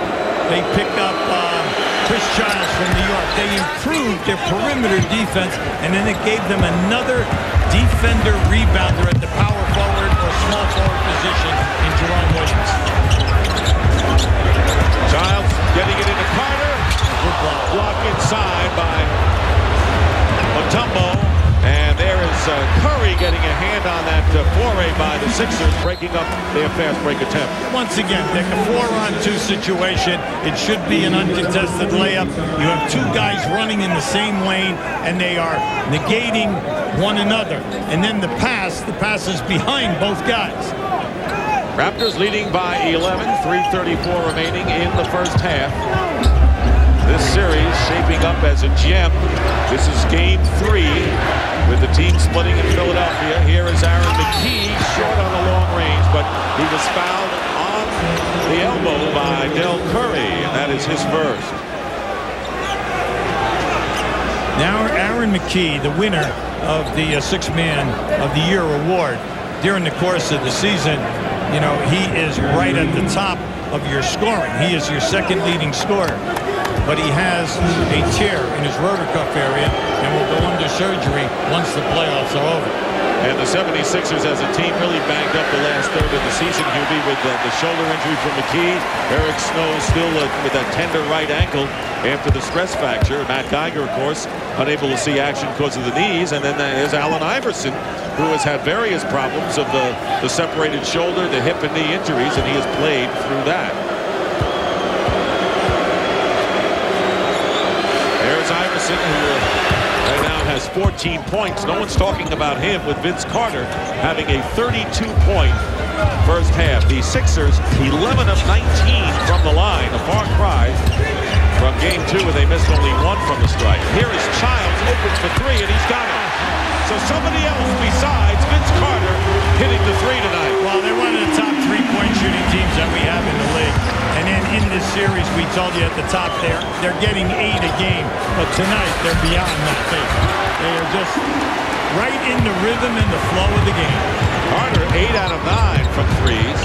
Speaker 2: Chris Childs from New York. They improved their perimeter defense, and then it gave them another defender rebounder at the power forward or small forward position in Jerome Williams.
Speaker 3: Childs getting it into Carter. Block inside by Mutombo. And there is Curry getting a hand on that foray by the Sixers, breaking up their fast break attempt.
Speaker 2: Once again, like a 4-on-2 situation. It should be an uncontested layup. You have 2 guys running in the same lane, and they are negating one another. And then the pass is behind both guys.
Speaker 3: Raptors leading by 11, 3:34 remaining in the first half. This series shaping up as a gem. This is game 3 with the team splitting in Philadelphia. Here is Aaron McKee, short on the long range, but he was fouled on the elbow by Del Curry, and that is his first.
Speaker 2: Now Aaron McKee, the winner of the Sixth Man of the Year award during the course of the season, you know, he is right at the top of your scoring. He is your second leading scorer. But he has a tear in his rotor cuff area and will go under surgery once the playoffs are over.
Speaker 3: And the 76ers as a team really banged up the last third of the season, Hubie, with the shoulder injury from McKee. Eric Snow still with that tender right ankle after the stress fracture. Matt Geiger, of course, unable to see action because of the knees. And then there's Allen Iverson, who has had various problems of the separated shoulder, the hip and knee injuries, and he has played through that. There's Iverson, who right now has 14 points. No one's talking about him, with Vince Carter having a 32-point first half. The Sixers 11 of 19 from the line, a far cry from game 2 where they missed only 1 from the strike. Here is Childs, open for 3, and he's got it. So somebody else besides Vince Carter hitting the 3 tonight.
Speaker 2: Well, they're one of the top 3-point shooting teams that we have in the league. And then in this series, we told you at the top there, they're getting 8 a game. But tonight, they're beyond that thing. They are just right in the rhythm and the flow of the game.
Speaker 3: Carter, 8 out of 9 from threes.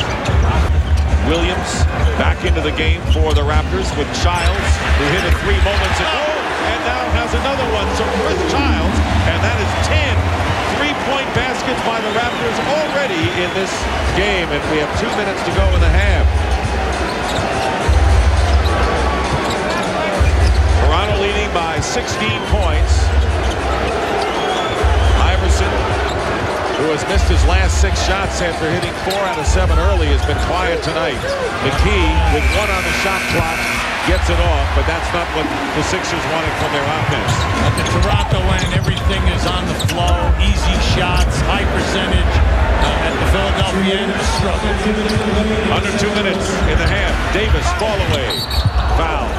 Speaker 3: Williams back into the game for the Raptors with Childs, who hit it 3 moments ago, and now has another one. So Chris Childs, and that is 10 3-point baskets by the Raptors already in this game, and we have 2 minutes to go in the half. Toronto leading by 16 points. Iverson, who has missed his last 6 shots after hitting 4 out of 7 early, has been quiet tonight. McKee, with 1 on the shot clock, gets it off, but that's not what the Sixers wanted from their offense.
Speaker 2: At the Toronto end, everything is on the flow, easy shots, high percentage. At the Philadelphia end, a struggle.
Speaker 3: Under 2 minutes in the half. Davis, fall away. Foul.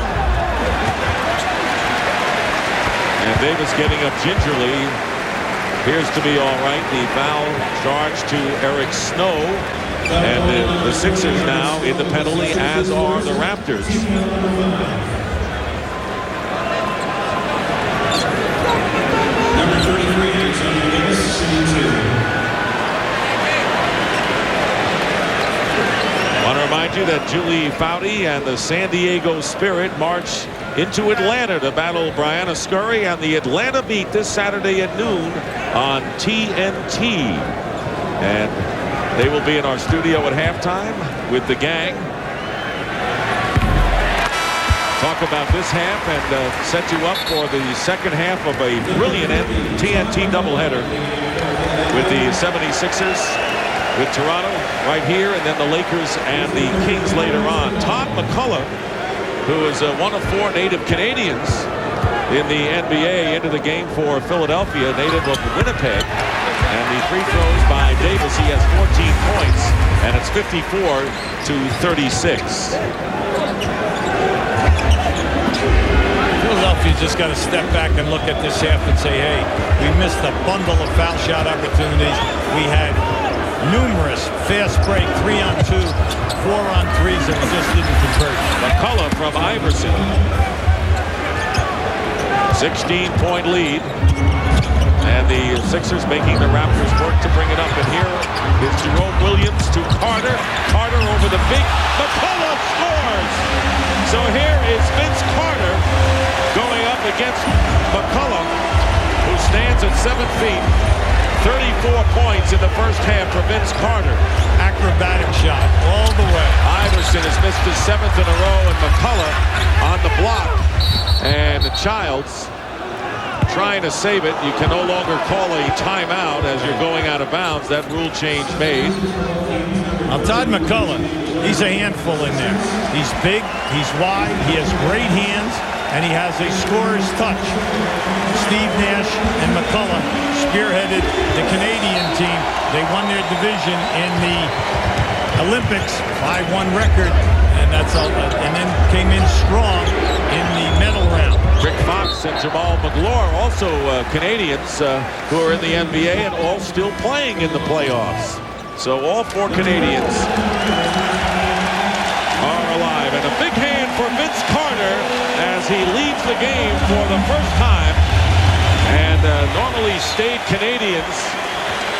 Speaker 3: And Davis getting up gingerly. Appears to be all right. The foul charge to Eric Snow. And the Sixers now in the penalty, as are the Raptors.
Speaker 4: Number 33 is on the
Speaker 3: I want to remind you that Julie Foudy and the San Diego Spirit march into Atlanta to battle Brianna Scurry and the Atlanta Beat this Saturday at noon on TNT. And they will be in our studio at halftime with the gang. Talk about this half and set you up for the second half of a brilliant TNT doubleheader with the 76ers with Toronto right here, and then the Lakers and the Kings later on. Todd McCullough, who is one of 4 native Canadians in the NBA, into the game for Philadelphia, native of Winnipeg. And the free throws by Davis. He has 14 points, and it's 54-36.
Speaker 2: Philadelphia's just got to step back and look at this half and say, hey, we missed a bundle of foul shot opportunities. We had numerous fast break 3-on-2, 4-on-3s that we just didn't convert.
Speaker 3: McCullough from Iverson. 16-point lead. And the Sixers making the Raptors work to bring it up. And here is Jerome Williams to Carter. Carter over the big. McCullough scores! So here is Vince Carter going up against McCullough, who stands at 7 feet. 34 points in the first half for Vince Carter.
Speaker 2: Acrobatic shot all the way.
Speaker 3: Iverson has missed his 7th in a row, and McCullough on the block. And Childs trying to save it. You can no longer call a timeout as you're going out of bounds. That rule change made.
Speaker 2: Now, Todd McCullough, he's a handful in there. He's big, he's wide, he has great hands, and he has a scorer's touch. Steve Nash and McCullough spearheaded the Canadian team. They won their division in the Olympics, 5-1 record, and then came in strong in the medal round.
Speaker 3: Rick Fox and Jamal McGlure, also Canadians who are in the NBA and all still playing in the playoffs. So all 4 Canadians are alive. And a big hand for Vince Carter as he leads the game for the first time. And normally staid Canadians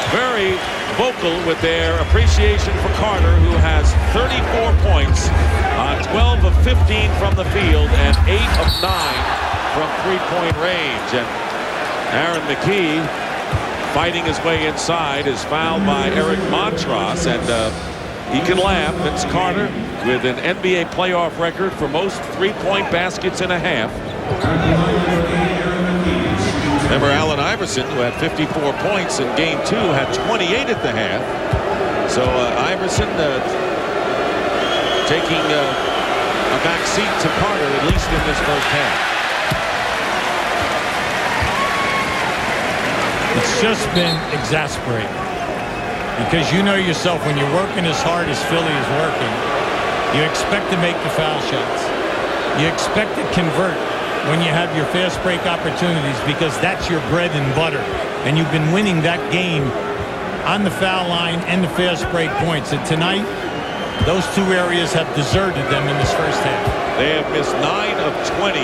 Speaker 3: very vocal with their appreciation for Carter, who has 34 points on 12 of 15 from the field and 8 of 9 from three-point range. And Aaron McKee, fighting his way inside, is fouled by Eric Montross, and he can laugh. Vince Carter with an NBA playoff record for most three-point baskets in a half. Remember, Allen Iverson, who had 54 points in Game 2, had 28 at the half. So Iverson taking a back seat to Carter, at least in this first half.
Speaker 2: It's just been exasperating. Because you know yourself, when you're working as hard as Philly is working, you expect to make the foul shots. You expect to convert when you have your fast break opportunities, because that's your bread and butter. And you've been winning that game on the foul line and the fast break points. And tonight, those two areas have deserted them in this first half.
Speaker 3: They have missed 9 of 20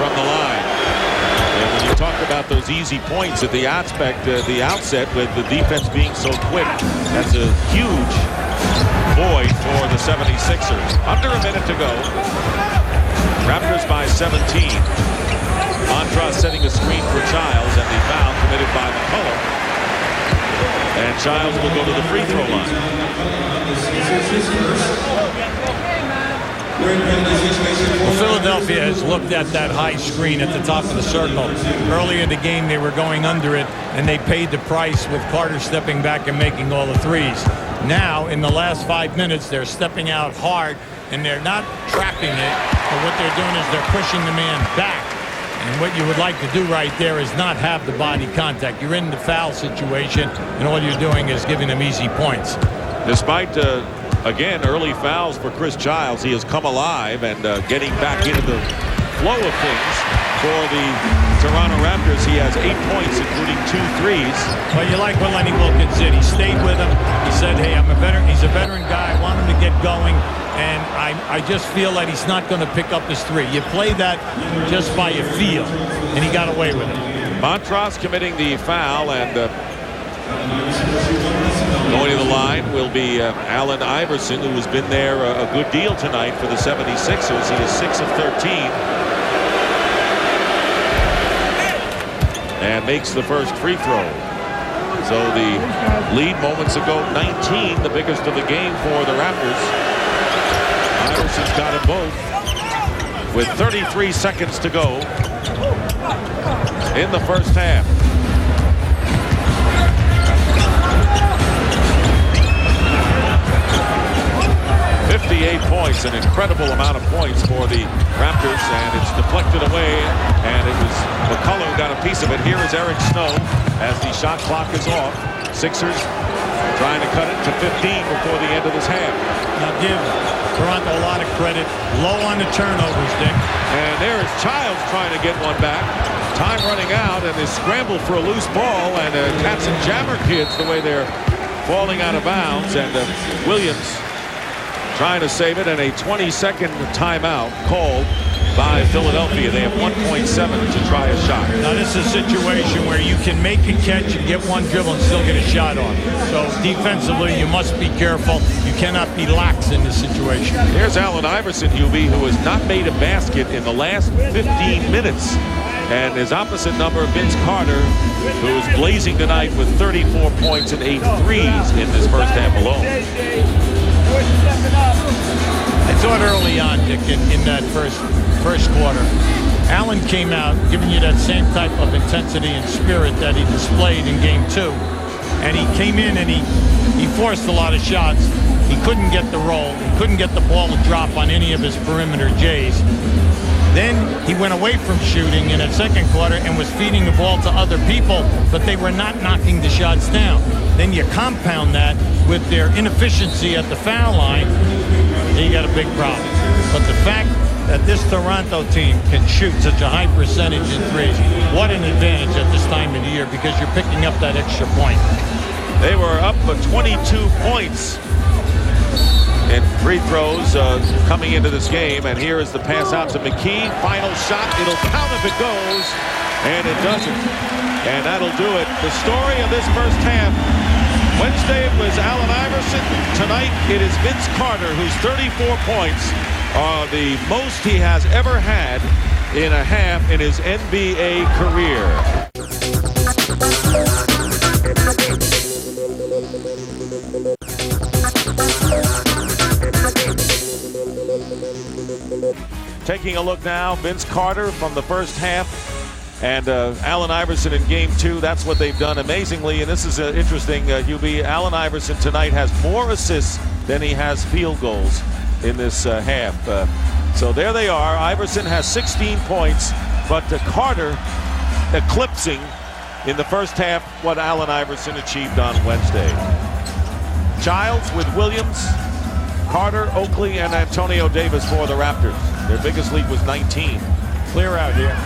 Speaker 3: from the line. And when you talk about those easy points at the outset with the defense being so quick, that's a huge void for the 76ers. Under a minute to go. Raptors by 17. Montross setting a screen for Childs, and the foul committed by McCullough. And Childs will go to the free throw line.
Speaker 2: Well, Philadelphia has looked at that high screen at the top of the circle. Earlier in the game, they were going under it, and they paid the price with Carter stepping back and making all the threes. Now, in the last 5 minutes, they're stepping out hard, and they're not trapping it, but what they're doing is they're pushing the man back. And what you would like to do right there is not have the body contact. You're in the foul situation, and all you're doing is giving them easy points.
Speaker 3: Despite, again, early fouls for Chris Childs, he has come alive and getting back into the flow of things for the Toronto Raptors. He has 8 points, including 2 threes.
Speaker 2: Well, you like what Lenny Wilkins did. He stayed with him. He said, hey, I'm a veteran. He's a veteran guy. I want him to get going. And I just feel that he's not going to pick up his three. You play that just by your feel, and he got away with it.
Speaker 3: Montross committing the foul, and going to the line will be Allen Iverson, who has been there a good deal tonight for the 76ers. He is 6 of 13. And makes the first free throw. So the lead moments ago, 19, the biggest of the game for the Raptors. Iverson's got them both with 33 seconds to go in the first half. 58 points, an incredible amount of points for the Raptors, and it's deflected away, and it was McCullough who got a piece of it. Here is Eric Snow as the shot clock is off. Sixers trying to cut it to 15 before the end of this half.
Speaker 2: Now give Toronto a lot of credit. Low on the turnovers, Dick.
Speaker 3: And there is Childs trying to get one back. Time running out, and they scramble for a loose ball, and Cats and Jammer kids, the way they're falling out of bounds, and Williams trying to save it, and a 20-second timeout called by Philadelphia. They have 1.7 to try a shot.
Speaker 2: Now this is a situation where you can make a catch and get one dribble and still get a shot on. So defensively, you must be careful. You cannot be lax in this situation.
Speaker 3: Here's Allen Iverson, UB, who has not made a basket in the last 15 minutes. And his opposite number, Vince Carter, who is blazing tonight with 34 points and 8 threes in this first half alone.
Speaker 2: I thought early on, Dick, in that first quarter, Allen came out giving you that same type of intensity and spirit that he displayed in Game 2. And he came in and he forced a lot of shots. He couldn't get the roll. He couldn't get the ball to drop on any of his perimeter Jays. Then he went away from shooting in that second quarter and was feeding the ball to other people, but they were not knocking the shots down. then you compound that with their inefficiency at the foul line, you got a big problem. But the fact that this Toronto team can shoot such a high percentage in threes, what an advantage at this time of the year, because you're picking up that extra point.
Speaker 3: They were up 22 points in free throws coming into this game, and here is the pass out to McKee. Final shot, it'll count if it goes, and it doesn't. And that'll do it. The story of this first half, Wednesday it was Allen Iverson. Tonight it is Vince Carter, whose 34 points are the most he has ever had in a half in his NBA career. Taking a look now, Vince Carter from the first half, and Allen Iverson in game 2. That's what they've done amazingly, and this is interesting, UB. Allen Iverson tonight has more assists than he has field goals in this half. So there they are. Iverson has 16 points, but Carter eclipsing in the first half what Allen Iverson achieved on Wednesday. Childs with Williams, Carter, Oakley, and Antonio Davis for the Raptors. Their biggest lead was 19.
Speaker 2: Clear out here.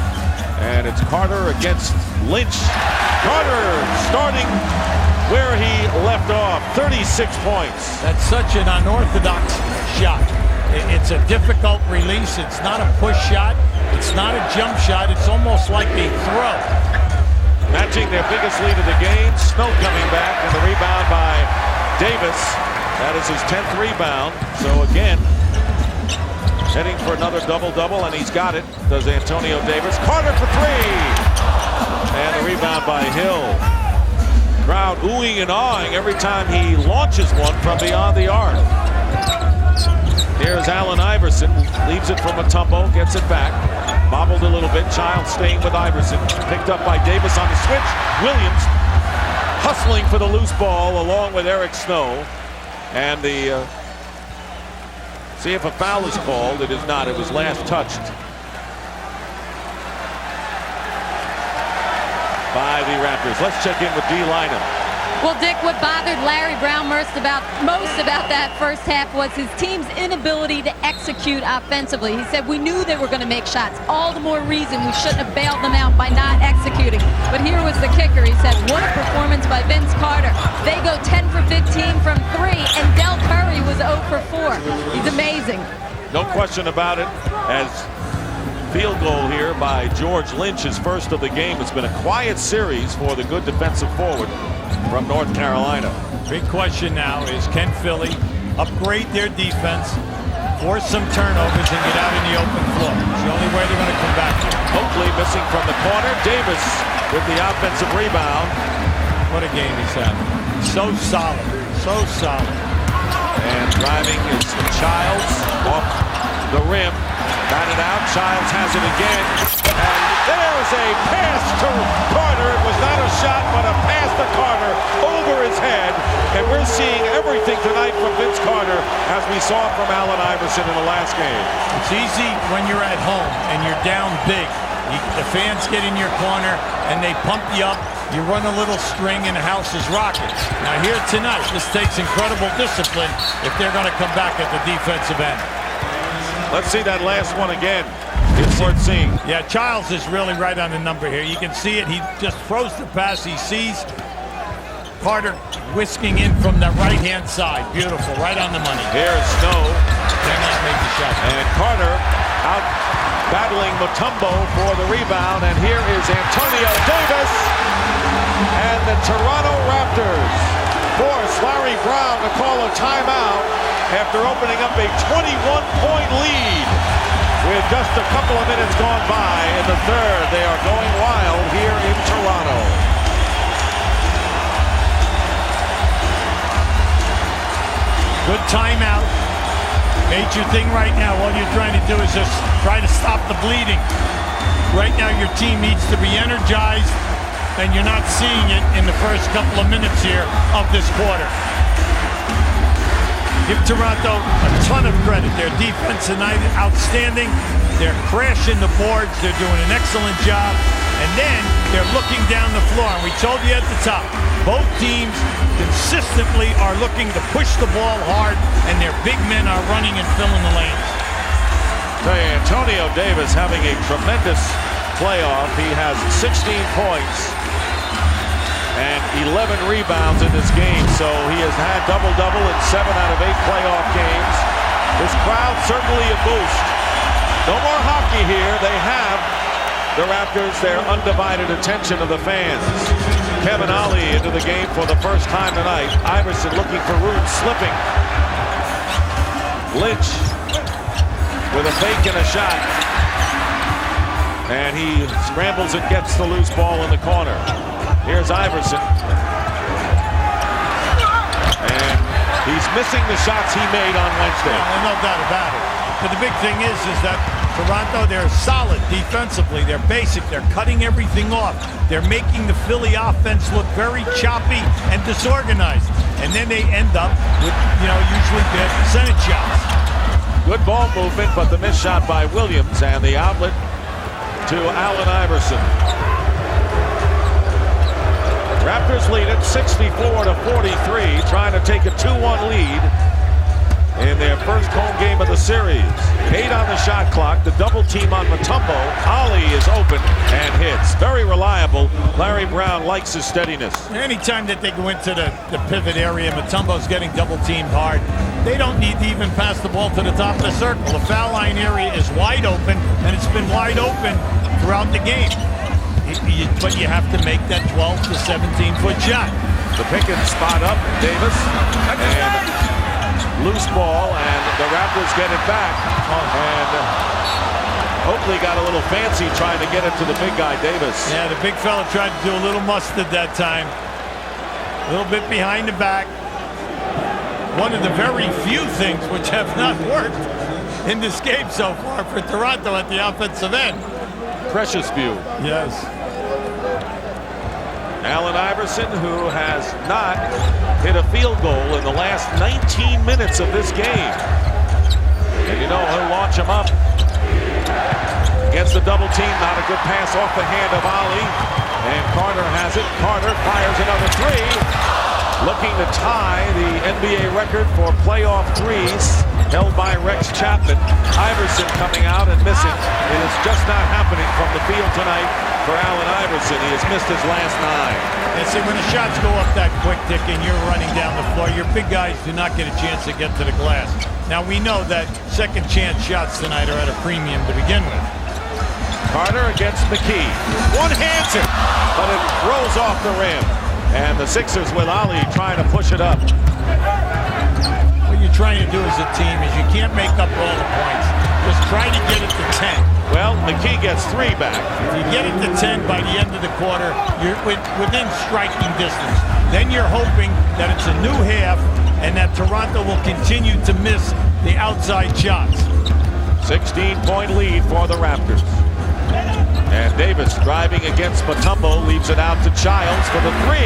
Speaker 3: And it's Carter against Lynch. Carter starting where he left off, 36 points.
Speaker 2: That's such an unorthodox shot. It's a difficult release. It's not a push shot. It's not a jump shot. It's almost like a throw.
Speaker 3: Matching their biggest lead of the game. Snow coming back, and the rebound by Davis. That is his 10th rebound. So again, heading for another double-double, and he's got it. Does Antonio Davis. Carter for 3. And the rebound by Hill. Crowd oohing and awing every time he launches one from beyond the arc. Here's Allen Iverson. Leaves it from Mutombo. Gets it back. Bobbled a little bit. Childs staying with Iverson. Picked up by Davis on the switch. Williams hustling for the loose ball along with Eric Snow. And the... see if a foul is called. It is not. It was last touched by the Raptors. Let's check in with D. Lynam.
Speaker 5: Well, Dick, what bothered Larry Brown most about that first half was his team's inability to execute offensively. He said, we knew they were going to make shots. All the more reason we shouldn't have bailed them out by not executing. But here was the kicker. He said, what a performance by Vince Carter. They go 10 for 15 from 3, and Del Curry was 0 for 4. He's amazing.
Speaker 3: No question about it. As field goal here by George Lynch, his first of the game. It's been a quiet series for the good defensive forward from North Carolina.
Speaker 2: Big question now is, can Philly upgrade their defense, force some turnovers, and get out in the open floor? It's the only way they're going to come back here.
Speaker 3: Oakley missing from the corner. Davis with the offensive rebound.
Speaker 2: What a game he's had. So solid. So solid.
Speaker 3: And driving is Childs off the rim. Batted out. Childs has it again. And there's a pass to Carter. It was not a shot, but a pass to Carter over his head. And we're seeing everything tonight from Vince Carter as we saw from Allen Iverson in the last game.
Speaker 2: It's easy when you're at home and you're down big. The fans get in your corner and they pump you up. You run a little string and the house is rocking. Now here tonight, this takes incredible discipline if they're going to come back at the defensive end.
Speaker 3: Let's see that last one again. It's worth seeing.
Speaker 2: Yeah, Childs is really right on the number here. You can see it. He just throws the pass. He sees Carter whisking in from the right-hand side. Beautiful, right on the money.
Speaker 3: Here's Snow.
Speaker 2: Cannot make the shot.
Speaker 3: And Carter out battling Mutombo for the rebound. And here is Antonio Davis. And the Toronto Raptors force Larry Brown to call a timeout after opening up a 21-point lead. With just a couple of minutes gone by in the third, they are going wild here in Toronto.
Speaker 2: Good timeout. Major thing right now, all you're trying to do is just try to stop the bleeding. Right now your team needs to be energized, and you're not seeing it in the first couple of minutes here of this quarter. Give Toronto a ton of credit. Their defense tonight outstanding. They're crashing the boards. They're doing an excellent job. And then they're looking down the floor. And we told you at the top, Both teams consistently are looking to push the ball hard, and their big men are running and filling the lanes.
Speaker 3: Antonio Davis having a tremendous playoff. He has 16 points and 11 rebounds in this game, so he has had double-double in 7 out of 8 playoff games. This crowd certainly a boost. No more hockey here. They have the Raptors their undivided attention of the fans. Kevin Ollie into the game for the first time tonight. Iverson looking for room, slipping. Lynch with a fake and a shot. And he scrambles and gets the loose ball in the corner. Here's Iverson. And he's missing the shots he made on Wednesday.
Speaker 2: Well, no doubt about it. But the big thing is that Toronto, they're solid defensively. They're basic. They're cutting everything off. They're making the Philly offense look very choppy and disorganized. And then they end up with, usually bad percentage shots.
Speaker 3: Good ball movement, but the missed shot by Williams and the outlet to Allen Iverson. Raptors lead it 64-43, trying to take a 2-1 lead in their first home game of the series. 8 on the shot clock. The double team on Mutombo. Ollie is open and hits. Very reliable. Larry Brown likes his steadiness.
Speaker 2: Anytime that they go into the pivot area, Mutombo's getting double teamed hard. They don't need to even pass the ball to the top of the circle. The foul line area is wide open, and it's been wide open throughout the game. But you have to make that 12 to 17-foot shot.
Speaker 3: The pick and spot up, Davis. And loose ball, and the Raptors get it back. And Oakley got a little fancy trying to get it to the big guy, Davis.
Speaker 2: Yeah, the big fella tried to do a little mustard that time. A little bit behind the back. One of the very few things which have not worked in this game so far for Toronto at the offensive end.
Speaker 3: Precious few.
Speaker 2: Yes.
Speaker 3: Allen Iverson, who has not hit a field goal in the last 19 minutes of this game. And he'll launch him up. Against the double team, not a good pass off the hand of Ollie. And Carter has it. Carter fires another 3. Looking to tie the NBA record for playoff threes held by Rex Chapman. Iverson coming out and missing. It is just not happening from the field tonight for Allen Iverson. He has missed his last 9.
Speaker 2: And see, when the shots go up that quick, Dick, and you're running down the floor, your big guys do not get a chance to get to the glass. Now, we know that second chance shots tonight are at a premium to begin with.
Speaker 3: Carter against McKee. One-hands it, but it rolls off the rim. And the Sixers with Ollie trying to push it up.
Speaker 2: What you're trying to do as a team is you can't make up all the points. Just try to get it to 10.
Speaker 3: Well, McKee gets 3 back.
Speaker 2: If you get it to 10 by the end of the quarter, you're within striking distance. Then you're hoping that it's a new half and that Toronto will continue to miss the outside shots.
Speaker 3: 16-point lead for the Raptors. And Davis driving against Mutombo, leaves it out to Childs for the 3.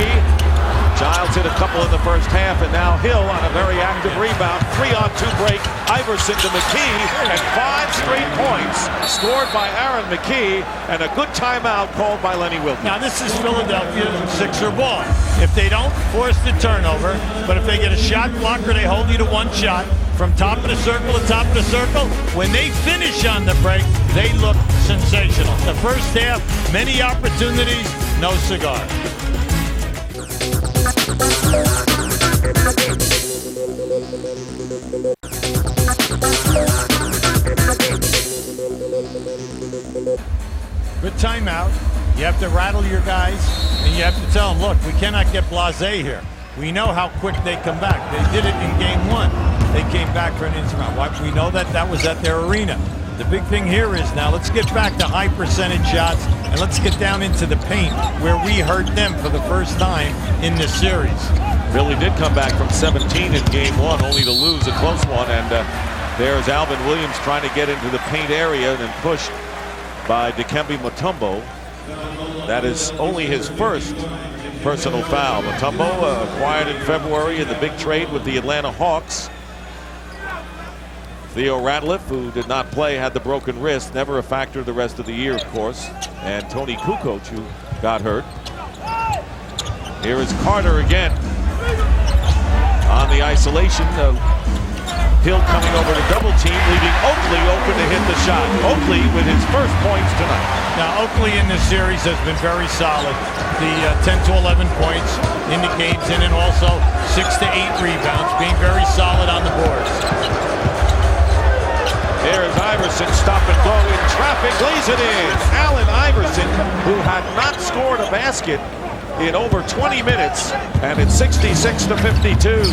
Speaker 3: Childs hit a couple in the first half, and now Hill on a very active rebound. 3-on-2 break. Iverson to McKee, and 5 straight points scored by Aaron McKee, and a good timeout called by Lenny Wilkins.
Speaker 2: Now this is Philadelphia Sixer ball. If they don't force the turnover, but if they get a shot blocker, they hold you to 1 shot from top of the circle to top of the circle. When they finish on the break, they look sensational. The first half, many opportunities, no cigar. Good timeout. You have to rattle your guys, and you have to tell them, look, we cannot get blasé here. We know how quick they come back. They did it in game 1. They came back for an instant round. We know that was at their arena. The big thing here is now let's get back to high percentage shots, and let's get down into the paint where we hurt them for the first time in this series.
Speaker 3: Philly did come back from 17 in game 1, only to lose a close one. And there's Alvin Williams trying to get into the paint area and then pushed by Dikembe Mutombo. That is only his first personal foul. Mutombo acquired in February in the big trade with the Atlanta Hawks. Theo Ratliff, who did not play, had the broken wrist, never a factor the rest of the year, of course. And Tony Kukoc, who got hurt. Here is Carter again on the isolation. Hill coming over to double team, leaving Oakley open to hit the shot. Oakley with his first points tonight.
Speaker 2: Now, Oakley in this series has been very solid. The 10 to 11 points in the games, and then also 6 to 8 rebounds, being very solid on the boards.
Speaker 3: There is Iverson, stop and go in traffic, lays it in. Allen Iverson, who had not scored a basket in over 20 minutes, and it's 66 to 52.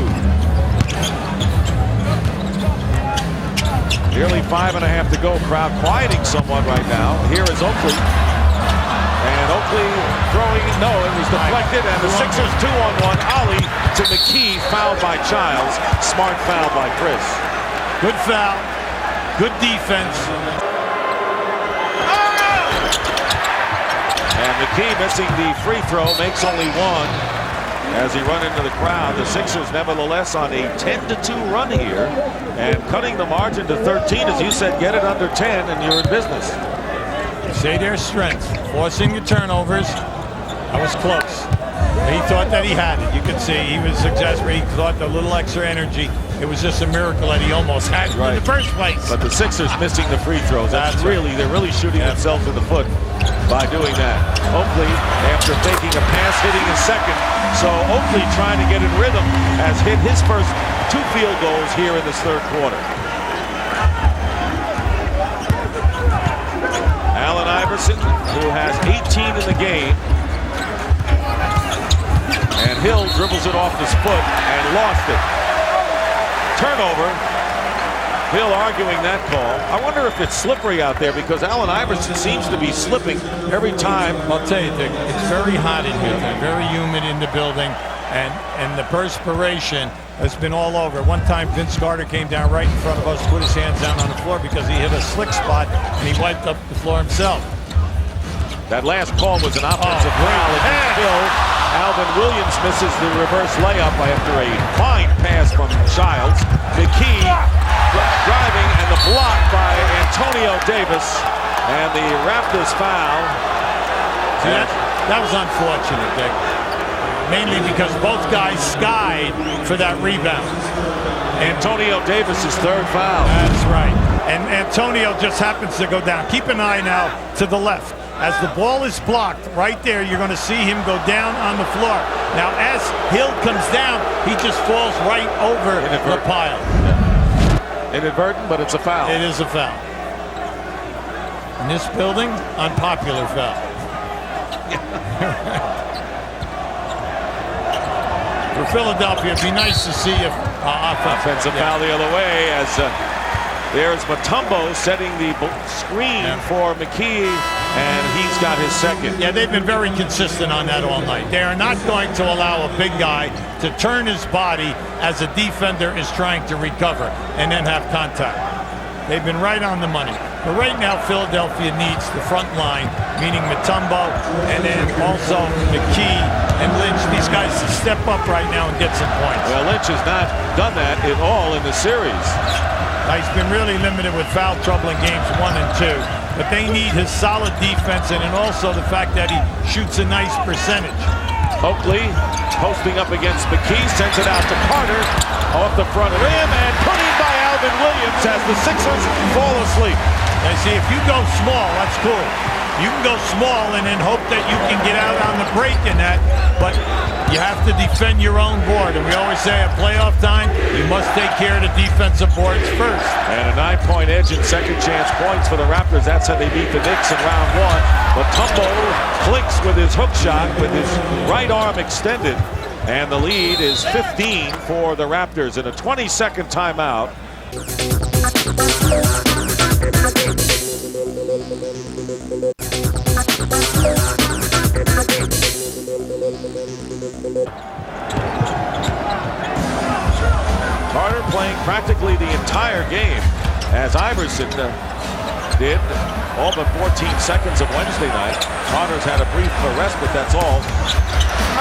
Speaker 3: Nearly 5.5 to go. Crowd quieting somewhat right now. Here is Oakley. And Oakley throwing, no, it was deflected, and the Sixers 2-on-1. Ollie to McKee, fouled by Childs. Smart foul by Chris.
Speaker 2: Good foul. Good defense.
Speaker 3: And McKee missing the free throw, makes only one. As he run into the crowd, the Sixers nevertheless on a 10-2 run here and cutting the margin to 13. As you said, get it under 10 and you're in business.
Speaker 2: Say their strength, forcing the turnovers. That was close. He thought that he had it. You could see he was exasperated. He thought the little extra energy. It was just a miracle that he almost had it in the first place.
Speaker 3: But the Sixers missing the free throws. They're really shooting themselves in the foot by doing that. Oakley, after faking a pass, hitting a second. So Oakley, trying to get in rhythm, has hit his first 2 field goals here in this third quarter. Allen Iverson, who has 18 in the game. And Hill dribbles it off his foot and lost it. Turnover. Hill arguing that call. I wonder if it's slippery out there because Allen Iverson seems to be slipping every time.
Speaker 2: I'll tell you, Dick, it's very hot in here, very humid in the building, and the perspiration has been all over. One time, Vince Carter came down right in front of us, put his hands down on the floor because he hit a slick spot, and he wiped up the floor himself.
Speaker 3: That last call was an offensive foul against Hill. Alvin Williams misses the reverse layup after a fine pass from Childs. McKee driving, and the block by Antonio Davis, and the Raptors foul.
Speaker 2: See, that was unfortunate, Dick. Mainly because both guys skied for that rebound.
Speaker 3: Antonio Davis's third foul.
Speaker 2: That's right. And Antonio just happens to go down. Keep an eye now to the left. As the ball is blocked right there, you're going to see him go down on the floor. Now, as Hill comes down, he just falls right over the pile.
Speaker 3: Inadvertent, but it's a foul.
Speaker 2: It is a foul. In this building, unpopular foul. For Philadelphia, it'd be nice to see if
Speaker 3: offensive foul the other way as there's Mutombo setting the screen for McKee, and he's got his second.
Speaker 2: Yeah, they've been very consistent on that all night. They are not going to allow a big guy to turn his body as a defender is trying to recover and then have contact. They've been right on the money. But right now, Philadelphia needs the front line, meaning Mutombo and then also McKee and Lynch. These guys to step up right now and get some points.
Speaker 3: Well, Lynch has not done that at all in the series.
Speaker 2: He's been really limited with foul trouble in games 1 and 2. But they need his solid defense and then also the fact that he shoots a nice percentage.
Speaker 3: Oakley posting up against McKee, sends it out to Carter off the front rim and put in by Alvin Williams as the Sixers fall asleep.
Speaker 2: And see, if you go small, that's cool. You can go small and then hope that you can get out on the break in that, but you have to defend your own board. And we always say at playoff time, you must take care of the defensive boards first.
Speaker 3: And a 9-point edge in second chance points for the Raptors. That's how they beat the Knicks in round 1. But Mutombo clicks with his hook shot with his right arm extended. And the lead is 15 for the Raptors in a 20-second timeout. Carter playing practically the entire game, as Iverson did all but 14 seconds of Wednesday night. Carter's had a brief respite, that's all.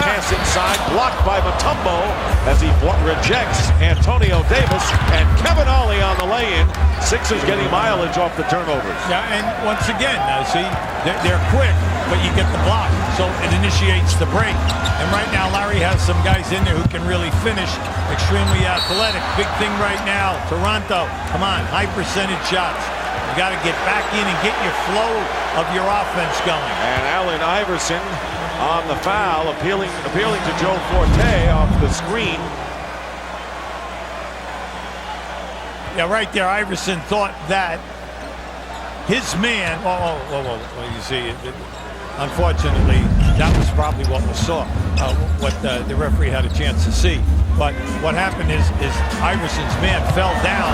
Speaker 3: Pass inside, blocked by Mutombo as he rejects Antonio Davis, and Kevin Ollie on the lay-in. Sixers getting mileage off the turnovers.
Speaker 2: Yeah, and once again, see, they're quick, but you get the block. so it initiates the break. And right now, Larry has some guys in there who can really finish, extremely athletic. Big thing right now, Toronto, come on, high percentage shots. You got to get back in and get your flow of your offense going.
Speaker 3: And Allen Iverson on the foul, appealing to Joe Forte off the screen.
Speaker 2: Yeah, right there, Iverson thought that his man, you see, unfortunately, that was probably what was saw, what the referee had a chance to see. But what happened is Iverson's man fell down.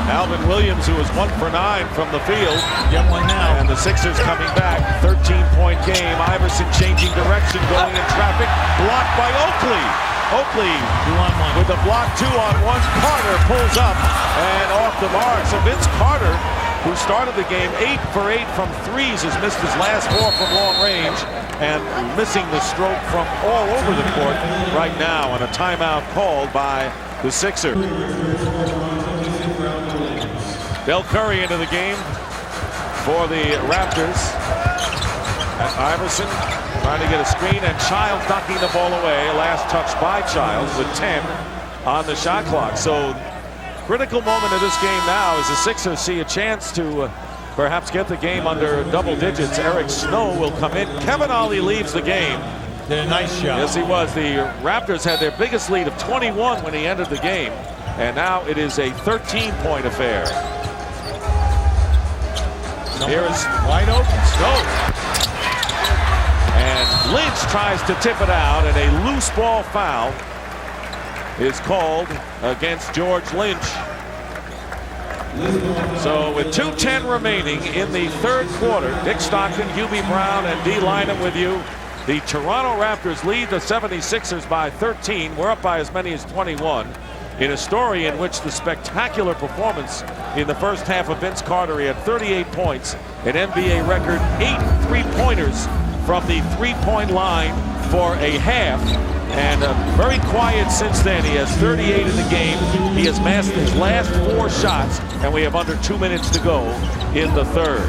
Speaker 3: Alvin Williams, who was 1 for 9 from the field.
Speaker 2: Get one now.
Speaker 3: And the Sixers coming back. 13-point game. Iverson changing direction, going in traffic. Blocked by Oakley. Oakley
Speaker 2: 2-on-1
Speaker 3: with a block 2-on-1. Carter pulls up and off the mark. So Vince Carter, who started the game 8 for 8 from threes, has missed his last 4 from long range and missing the stroke from all over the court right now. And a timeout called by the Sixers. Del Curry into the game for the Raptors. Iverson trying to get a screen, and Childs knocking the ball away. Last touch by Childs with 10 on the shot clock. So critical moment of this game now as the Sixers see a chance to perhaps get the game under double digits. Eric Snow will come in. Kevin Ollie leaves the game.
Speaker 2: Did a nice job.
Speaker 3: Yes, he was. The Raptors had their biggest lead of 21 when he entered the game, and now it is a 13-point affair. Here is
Speaker 2: wide open.
Speaker 3: Snow. And Lynch tries to tip it out, and a loose ball foul is called against George Lynch. So with 2:10 remaining in the third quarter, Dick Stockton, Hubie Brown, and D. Lynam with you. The Toronto Raptors lead the 76ers by 13. We're up by as many as 21. In a story in which the spectacular performance in the first half of Vince Carter, he had 38 points, an NBA record 8 3-pointers from the three-point line for a half, and very quiet since then. He has 38 in the game. He has mastered his last 4 shots, and we have under 2 minutes to go in the third.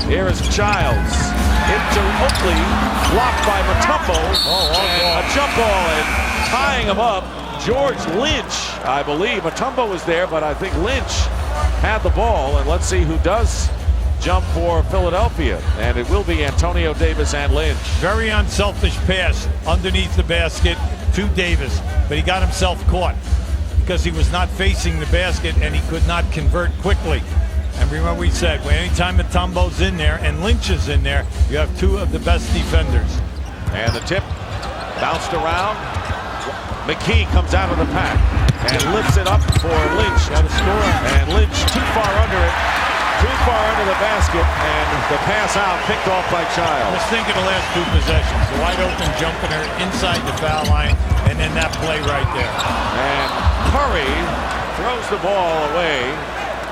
Speaker 3: Here is Childs into Oakley, blocked by Mutombo, and a jump ball, and tying him up, George Lynch, I believe. Mutombo was there, but I think Lynch had the ball, and let's see who does jump for Philadelphia, and it will be Antonio Davis and Lynch.
Speaker 2: Very unselfish pass underneath the basket to Davis, but he got himself caught because he was not facing the basket and he could not convert quickly. And remember we said, well, anytime Mutombo's in there and Lynch is in there, you have 2 of the best defenders.
Speaker 3: And the tip bounced around. McKee comes out of the pack and lifts it up for Lynch.
Speaker 2: Got a score.
Speaker 3: And Lynch too far under it. Too far under the basket, and the pass out picked off by Childs.
Speaker 2: Let's think of the last 2 possessions. The wide open jumper inside the foul line, and then that play right there.
Speaker 3: And Curry throws the ball away.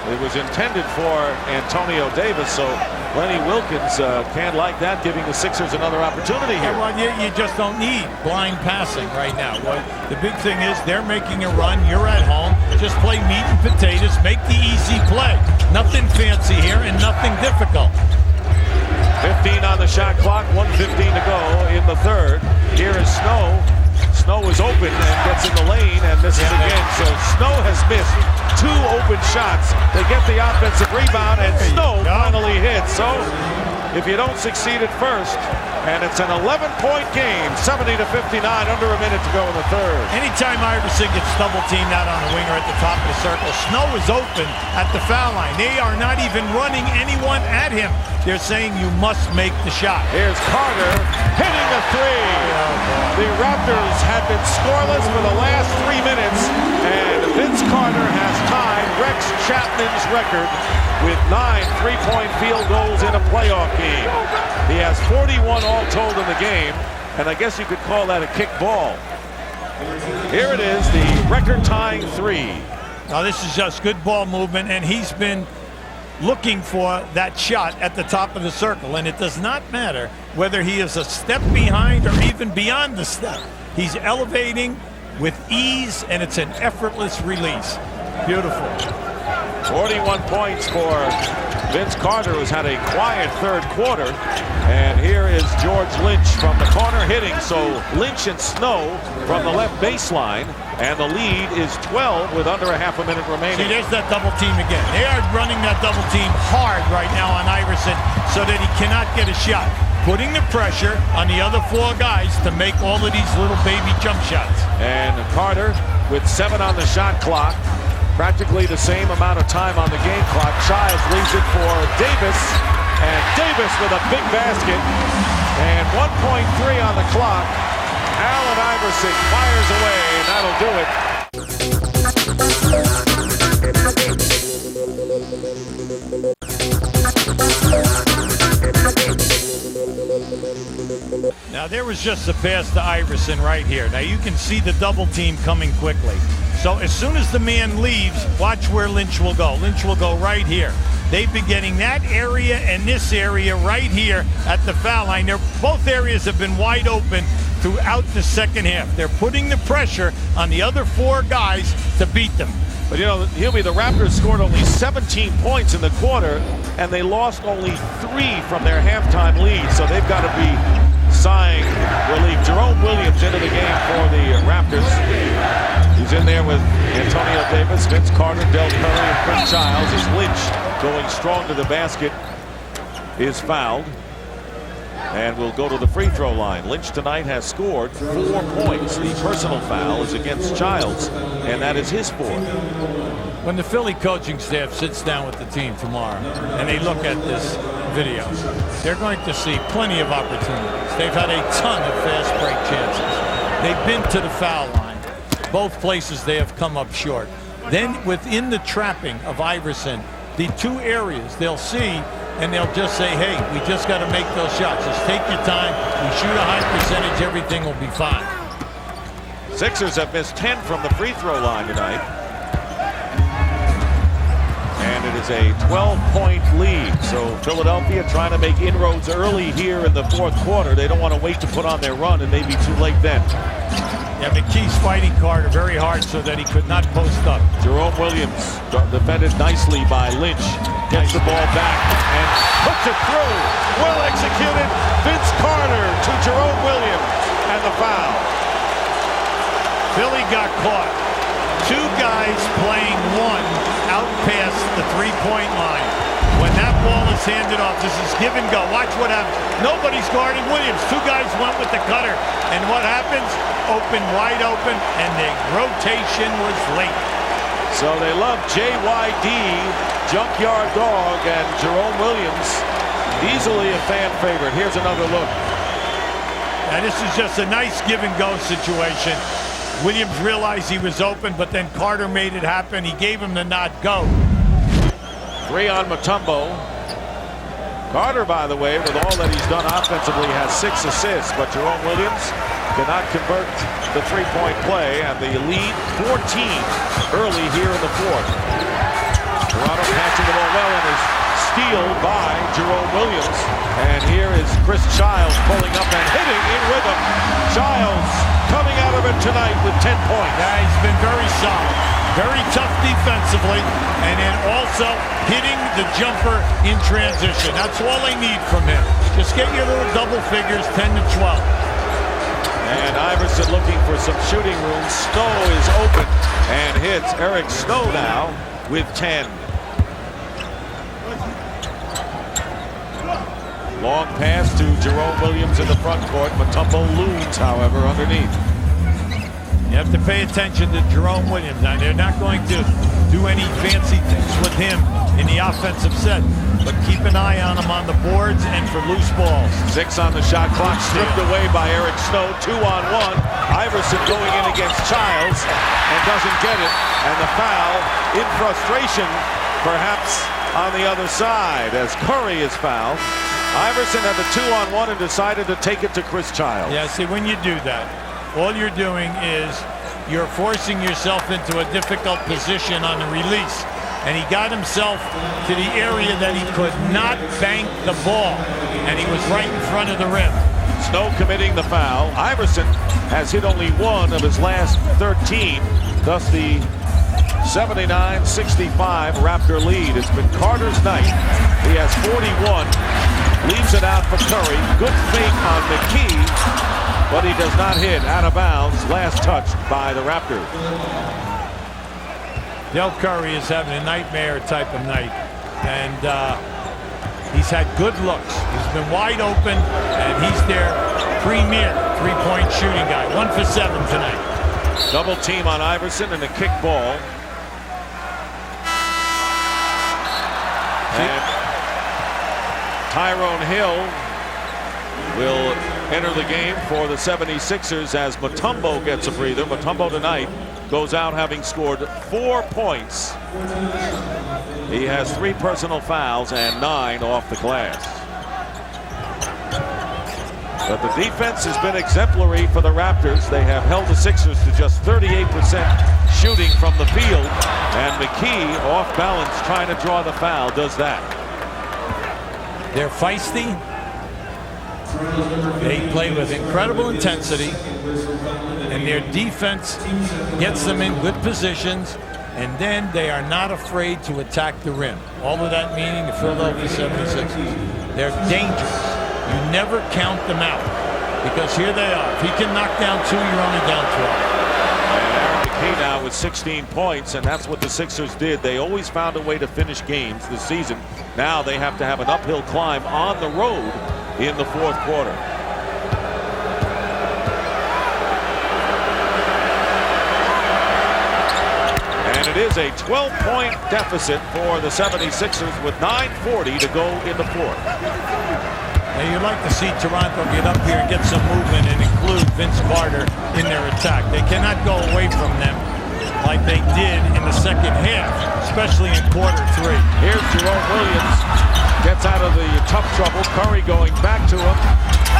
Speaker 3: It was intended for Antonio Davis, so Lenny Wilkins can't like that, giving the Sixers another opportunity here.
Speaker 2: Yeah, well, you just don't need blind passing right now. Well, the big thing is they're making a run. You're at home. Just play meat and potatoes. Make the easy play. Nothing fancy here and nothing difficult.
Speaker 3: 15 on the shot clock, 1:15 to go in the third. Here is Snow. Snow is open and gets in the lane and misses again. So Snow has missed 2 open shots. They get the offensive rebound, and Snow finally hits. So if you don't succeed at first, and it's an 11-point game, 70-59, under a minute to go in the third.
Speaker 2: Anytime Iverson gets double teamed out on the winger at the top of the circle, Snow is open at the foul line. They are not even running anyone at him. They're saying you must make the shot.
Speaker 3: Here's Carter hitting a 3. The Raptors have been scoreless for the last 3 minutes, and Vince Carter has tied Rex Chapman's record with 9 3-point field goals in a playoff game. He has 41 all told in the game, and I guess you could call that a kick ball. Here it is, the record-tying 3.
Speaker 2: Now this is just good ball movement, and he's been looking for that shot at the top of the circle, and it does not matter whether he is a step behind or even beyond the step. He's elevating with ease, and it's an effortless release. Beautiful.
Speaker 3: 41 points for Vince Carter, who's had a quiet third quarter. And here is George Lynch from the corner hitting. So Lynch and Snow from the left baseline. And the lead is 12 with under a half a minute remaining.
Speaker 2: See, there's that double team again. They are running that double team hard right now on Iverson so that he cannot get a shot. Putting the pressure on the other 4 guys to make all of these little baby jump shots.
Speaker 3: And Carter with 7 on the shot clock. Practically the same amount of time on the game clock. Childs leaves it for Davis. And Davis with a big basket. And 1.3 on the clock. Allen Iverson fires away, and that'll do it.
Speaker 2: Now there was just a pass to Iverson right here. Now you can see the double team coming quickly. So as soon as the man leaves, watch where Lynch will go. Lynch will go right here. They've been getting that area and this area right here at the foul line. Both areas have been wide open throughout the second half. They're putting the pressure on the other 4 guys to beat them.
Speaker 3: But you know, Hubie, the Raptors scored only 17 points in the quarter, and they lost only 3 from their halftime lead. So they've got to be sighing relief. Jerome Williams into the game for the Raptors. He's in there with Antonio Davis, Vince Carter, Del Curry, and Chris Childs as Lynch, going strong to the basket, is fouled and will go to the free throw line. Lynch tonight has scored 4 points. The personal foul is against Childs, and that is his 4th.
Speaker 2: When the Philly coaching staff sits down with the team tomorrow and they look at this video, they're going to see plenty of opportunities. They've had a ton of fast break chances. They've been to the foul line. Both places they have come up short. Then within the trapping of Iverson, the 2 areas they'll see, and they'll just say, hey, we just got to make those shots. Just take your time. We shoot a high percentage, everything will be fine.
Speaker 3: Sixers have missed 10 from the free throw line tonight. And it is a 12-point lead. So Philadelphia trying to make inroads early here in the 4th quarter. They don't want to wait to put on their run, and they'd be too late then.
Speaker 2: Yeah, McKee's fighting Carter very hard so that he could not post up.
Speaker 3: Jerome Williams defended nicely by Lynch. Gets the ball back and puts it through. Well executed. Vince Carter to Jerome Williams, and the foul.
Speaker 2: Philly got caught. 2 guys playing 1 out past the 3-point line. When that ball is handed off, this is give and go. Watch what happens. Nobody's guarding Williams. 2 guys went with the cutter. And what happens? Open, wide open, and the rotation was late.
Speaker 3: So they love JYD, Junkyard Dog, and Jerome Williams. Easily a fan favorite. Here's another look.
Speaker 2: And this is just a nice give and go situation. Williams realized he was open, but then Carter made it happen. He gave him the not go.
Speaker 3: 3 on Mutombo. Carter, by the way, with all that he's done offensively, has 6 assists, but Jerome Williams cannot convert the 3-point play, and the lead 14 early here in the 4th. Toronto passing the ball well and is stealed by Jerome Williams. And here is Chris Childs pulling up and hitting in rhythm. Childs coming out of it tonight with 10 points.
Speaker 2: Yeah, he's been very solid. Very tough defensively, and then also hitting the jumper in transition. That's all they need from him. Just get your little double figures, 10 to 12.
Speaker 3: And Iverson looking for some shooting room. Snow is open and hits. Eric Snow now with 10. Long pass to Jerome Williams in the front court. Mutombo looms, however, underneath.
Speaker 2: You have to pay attention to Jerome Williams. Now, they're not going to do any fancy things with him in the offensive set, but keep an eye on him on the boards and for loose balls.
Speaker 3: 6 on the shot clock, stripped away by Eric Snow. 2-on-1. Iverson going in against Childs and doesn't get it. And the foul in frustration, perhaps on the other side, as Curry is fouled. Iverson had the 2-on-1 and decided to take it to Chris Childs.
Speaker 2: Yeah, see, when you do that, all you're doing is you're forcing yourself into a difficult position on the release. And he got himself to the area that he could not bank the ball. And he was right in front of the rim.
Speaker 3: Snow committing the foul. Iverson has hit only 1 of his last 13. Thus the 79-65 Raptor lead. It's been Carter's night. He has 41. Leaves it out for Curry. Good fake on McKee, but he does not hit. Out of bounds. Last touched by the Raptors.
Speaker 2: Del Curry is having a nightmare type of night, and he's had good looks. He's been wide open, and he's their premier three-point shooting guy. 1 for 7 tonight.
Speaker 3: Double team on Iverson and a kick ball. And Tyrone Hill will enter the game for the 76ers as Mutombo gets a breather. Mutombo tonight goes out having scored 4 points. He has 3 personal fouls and 9 off the glass. But the defense has been exemplary for the Raptors. They have held the Sixers to just 38% shooting from the field. And McKee, off balance, trying to draw the foul, does that.
Speaker 2: They're feisty. They play with incredible intensity. And their defense gets them in good positions. And then they are not afraid to attack the rim. All of that meaning the Philadelphia 76ers. They're dangerous. You never count them out, because here they are. If he can knock down 2, you're only down 12.
Speaker 3: And Aaron McKee now with 16 points, and that's what the Sixers did. They always found a way to finish games this season. Now they have to have an uphill climb on the road in the 4th quarter. And it is a 12-point deficit for the 76ers with 9:40 to go in the 4th.
Speaker 2: Now you'd like to see Toronto get up here and get some movement and include Vince Carter in their attack. They cannot go away from them like they did in the second half, especially in quarter 3.
Speaker 3: Here's Jerome Williams. Gets out of the tough trouble. Curry going back to him.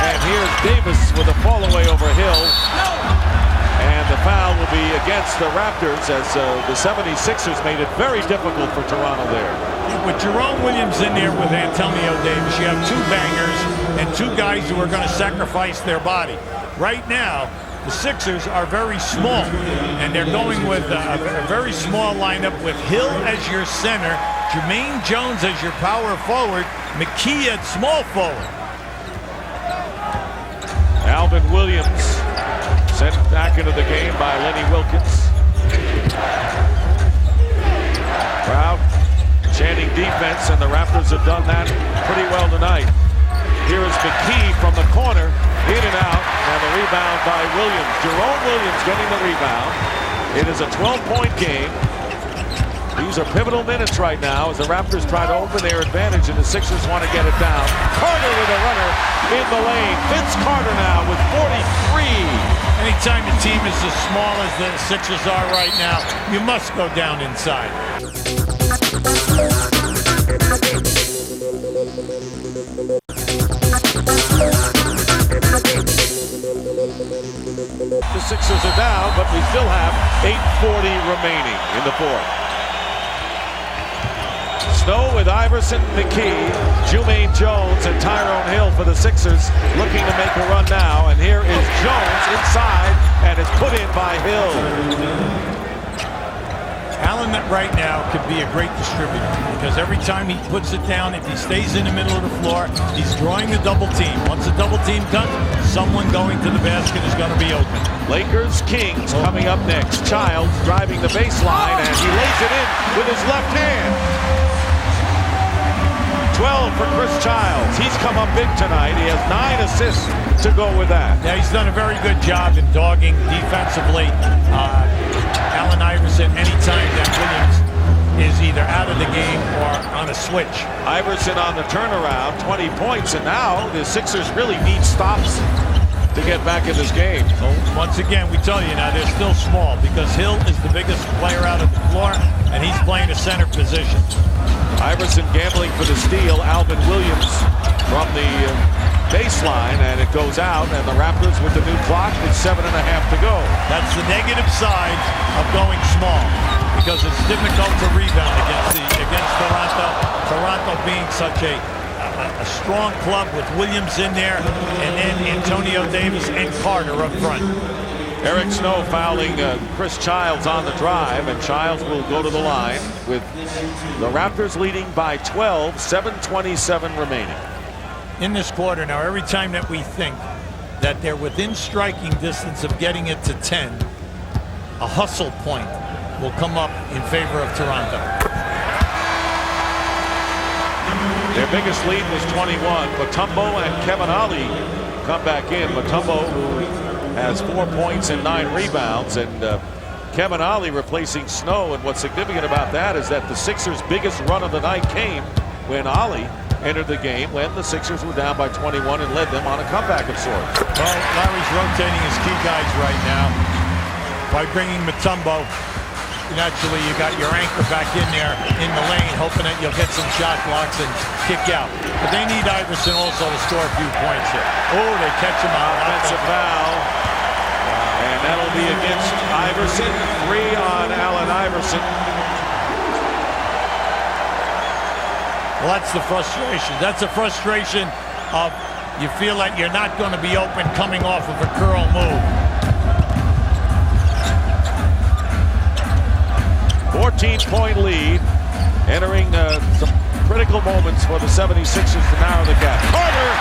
Speaker 3: And here's Davis with a fall away over Hill. And the foul will be against the Raptors as the 76ers made it very difficult for Toronto there.
Speaker 2: With Jerome Williams in there with Antonio Davis, you have 2 bangers and 2 guys who are going to sacrifice their body. Right now, the Sixers are very small, and they're going with a very small lineup with Hill as your center, Jermaine Jones as your power forward, McKee at small forward.
Speaker 3: Alvin Williams sent back into the game by Lenny Wilkins. Crowd chanting defense, and the Raptors have done that pretty well tonight. Here is McKee from the corner, in and out, and the rebound by Williams. Jerome Williams getting the rebound. It is a 12-point game. These are pivotal minutes right now as the Raptors try to open their advantage, and the Sixers want to get it down. Carter with a runner in the lane. Vince Carter now with 43.
Speaker 2: Anytime the team is as small as the Sixers are right now, you must go down inside.
Speaker 3: The Sixers are down, but we still have 8:40 remaining in the 4th. Snow with Iverson, McKee, Jermaine Jones, and Tyrone Hill for the Sixers, looking to make a run now. And here is Jones inside, and it's put in by Hill.
Speaker 2: Allen right now could be a great distributor, because every time he puts it down, if he stays in the middle of the floor, he's drawing the double team. Once the double team comes, someone going to the basket is going to be open.
Speaker 3: Lakers Kings coming up next. Childs driving the baseline, and he lays it in with his left hand. 12 for Chris Childs. He's come up big tonight. He has 9 assists to go with that.
Speaker 2: Yeah, he's done a very good job in dogging defensively. Allen Iverson, anytime that Williams is either out of the game or on a switch.
Speaker 3: Iverson on the turnaround, 20 points, and now the Sixers really need stops to get back in this game.
Speaker 2: So once again, we tell you now, they're still small because Hill is the biggest player out of the floor, and he's playing a center position.
Speaker 3: Iverson gambling for the steal. Alvin Williams from the baseline, and it goes out, and the Raptors with the new clock with 7.5 to go.
Speaker 2: That's the negative side of going small, because it's difficult to rebound against Toronto. Toronto being such a strong club with Williams in there, and then Antonio Davis and Carter up front.
Speaker 3: Eric Snow fouling Chris Childs on the drive, and Childs will go to the line with the Raptors leading by 12, 7:27 remaining.
Speaker 2: In this quarter now, every time that we think that they're within striking distance of getting it to 10, a hustle point will come up in favor of Toronto.
Speaker 3: Their biggest lead was 21. Mutombo and Kevin Ollie come back in. Mutombo, who has 4 points and 9 rebounds, and Kevin Ollie replacing Snow. And what's significant about that is that the Sixers' biggest run of the night came when Ollie entered the game, when the Sixers were down by 21 and led them on a comeback of sorts.
Speaker 2: Well, Larry's rotating his key guys right now by bringing Mutombo. Naturally, you got your anchor back in there in the lane, hoping that you'll get some shot blocks and kick out. But they need Iverson also to score a few points here. Oh, they catch him out.
Speaker 3: Offensive foul. And that'll be against Iverson. 3 on Allen Iverson.
Speaker 2: Well, that's the frustration. That's a frustration of you feel like you're not going to be open coming off of a curl move.
Speaker 3: 14-point lead, entering some critical moments for the 76ers to narrow the gap. Carter!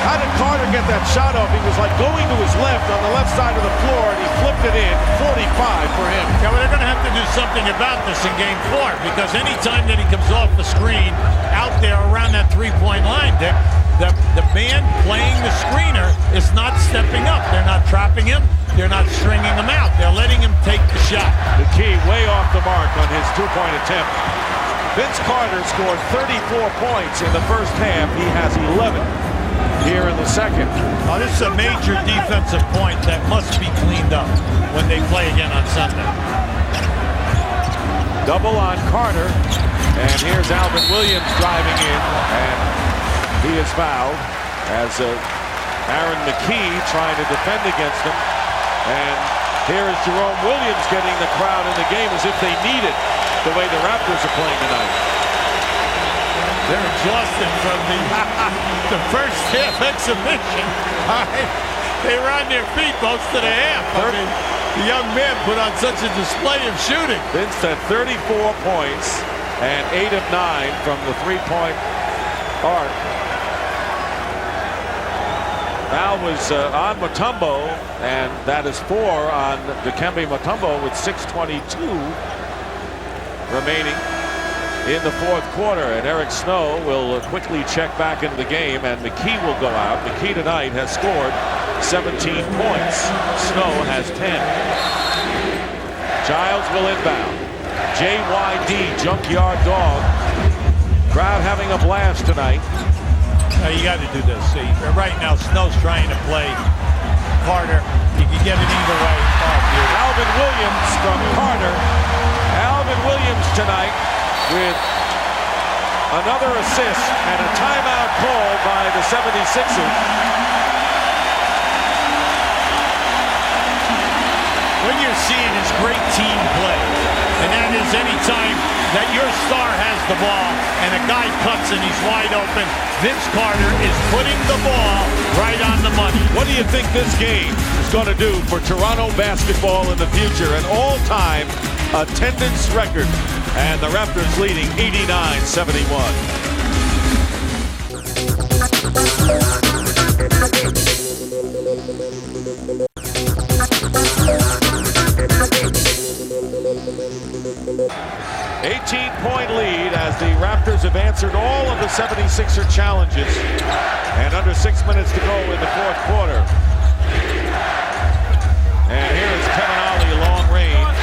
Speaker 3: How did Carter get that shot off? He was like going to his left on the left side of the floor, and he flipped it in. 45 for him.
Speaker 2: Yeah, well, they're going to have to do something about this in Game 4, because any time that he comes off the screen out there around that three-point line, Dick, the man playing the screener is not stepping up. They're not trapping him. They're not stringing him out. They're letting him take the shot.
Speaker 3: The key way off the mark on his two-point attempt. Vince Carter scored 34 points in the first half. He has 11 here in the second.
Speaker 2: Oh, this is a major defensive point that must be cleaned up when they play again on Sunday.
Speaker 3: Double on Carter. And here's Alvin Williams driving in. And he is fouled as Aaron McKee trying to defend against him. And here is Jerome Williams getting the crowd in the game as if they need it, the way the Raptors are playing tonight.
Speaker 2: They're exhausted from the first half exhibition. They were on their feet most of the half. I mean, the young man put on such a display of shooting.
Speaker 3: Vince had 34 points and 8 of 9 from the three-point arc. Foul was on Mutombo, and that is 4 on Dikembe Mutombo with 6:22 remaining in the fourth quarter. And Eric Snow will quickly check back into the game, and McKee will go out. McKee tonight has scored 17 points. Snow has 10. Giles will inbound. JYD, Junkyard Dog. Crowd having a blast tonight.
Speaker 2: You got to do this. See, right now Snow's trying to play Carter. You can get it either way. Oh,
Speaker 3: Alvin Williams from Carter. Alvin Williams tonight with another assist and a timeout called by the 76ers.
Speaker 2: What you're seeing is great team play, and that is any time that your star has the ball and a guy cuts and he's wide open, Vince Carter is putting the ball right on the money.
Speaker 3: What do you think this game is going to do for Toronto basketball in the future? An all-time attendance record, and the Raptors leading 89-71. 18-point lead as the Raptors have answered all of the 76er challenges, and under 6 minutes to go in the fourth quarter. And here is Kevin Ollie, long range,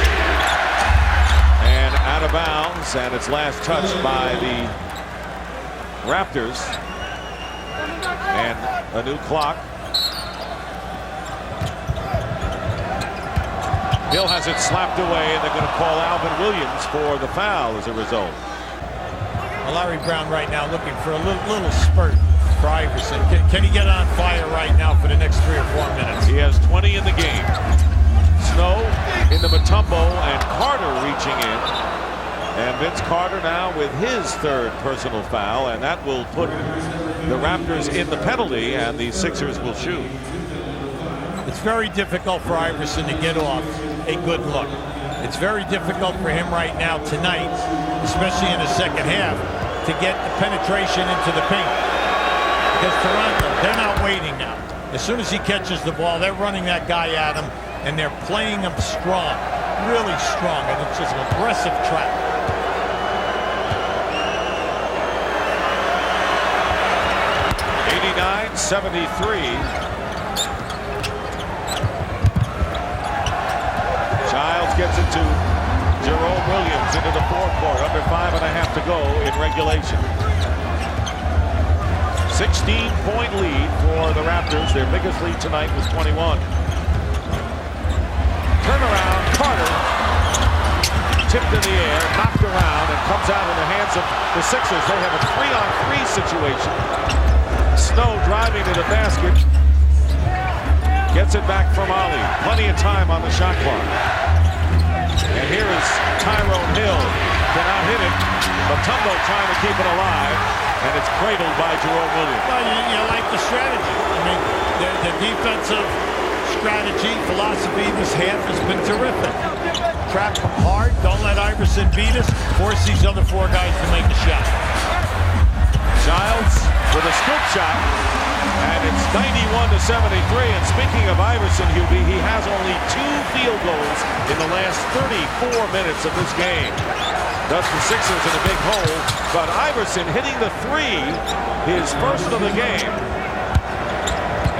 Speaker 3: and out of bounds, and it's last touched by the Raptors. And a new clock. Hill has it slapped away, and they're going to call Alvin Williams for the foul as a result.
Speaker 2: Well, Larry Brown right now looking for a little spurt for Iverson. Can he get on fire right now for the next 3 or 4 minutes?
Speaker 3: He has 20 in the game. Snow into Mutombo, and Carter reaching in. And Vince Carter now with his third personal foul, and that will put the Raptors in the penalty, and the Sixers will shoot.
Speaker 2: It's very difficult for Iverson to get off a good look. It's very difficult for him right now tonight, especially in the second half, to get the penetration into the paint. Because Toronto, they're not waiting now. As soon as he catches the ball, they're running that guy at him, and they're playing him strong, really strong, and it's just an aggressive trap.
Speaker 3: '89-73. Childs gets it to Jerome Williams into the forecourt. Under 5.5 to go in regulation. 16-point lead for the Raptors. Their biggest lead tonight was 21. Turnaround, Carter. Tipped in the air, knocked around, and comes out in the hands of the Sixers. They have a 3-on-3 situation. Snow driving to the basket. Gets it back from Ali. Plenty of time on the shot clock. And here is Tyrone Hill. Cannot hit it. Mutombo trying to keep it alive. And it's cradled by Jerome Williams.
Speaker 2: Well, you like the strategy. I mean, the defensive strategy, philosophy this half has been terrific. Trap hard. Don't let Iverson beat us. Force these other four guys to make a shot.
Speaker 3: Childs with a scoop shot, and it's 91-73. And speaking of Iverson, Hubie, he has only 2 field goals in the last 34 minutes of this game. Thus the Sixers in a big hole, but Iverson hitting the 3, his first of the game.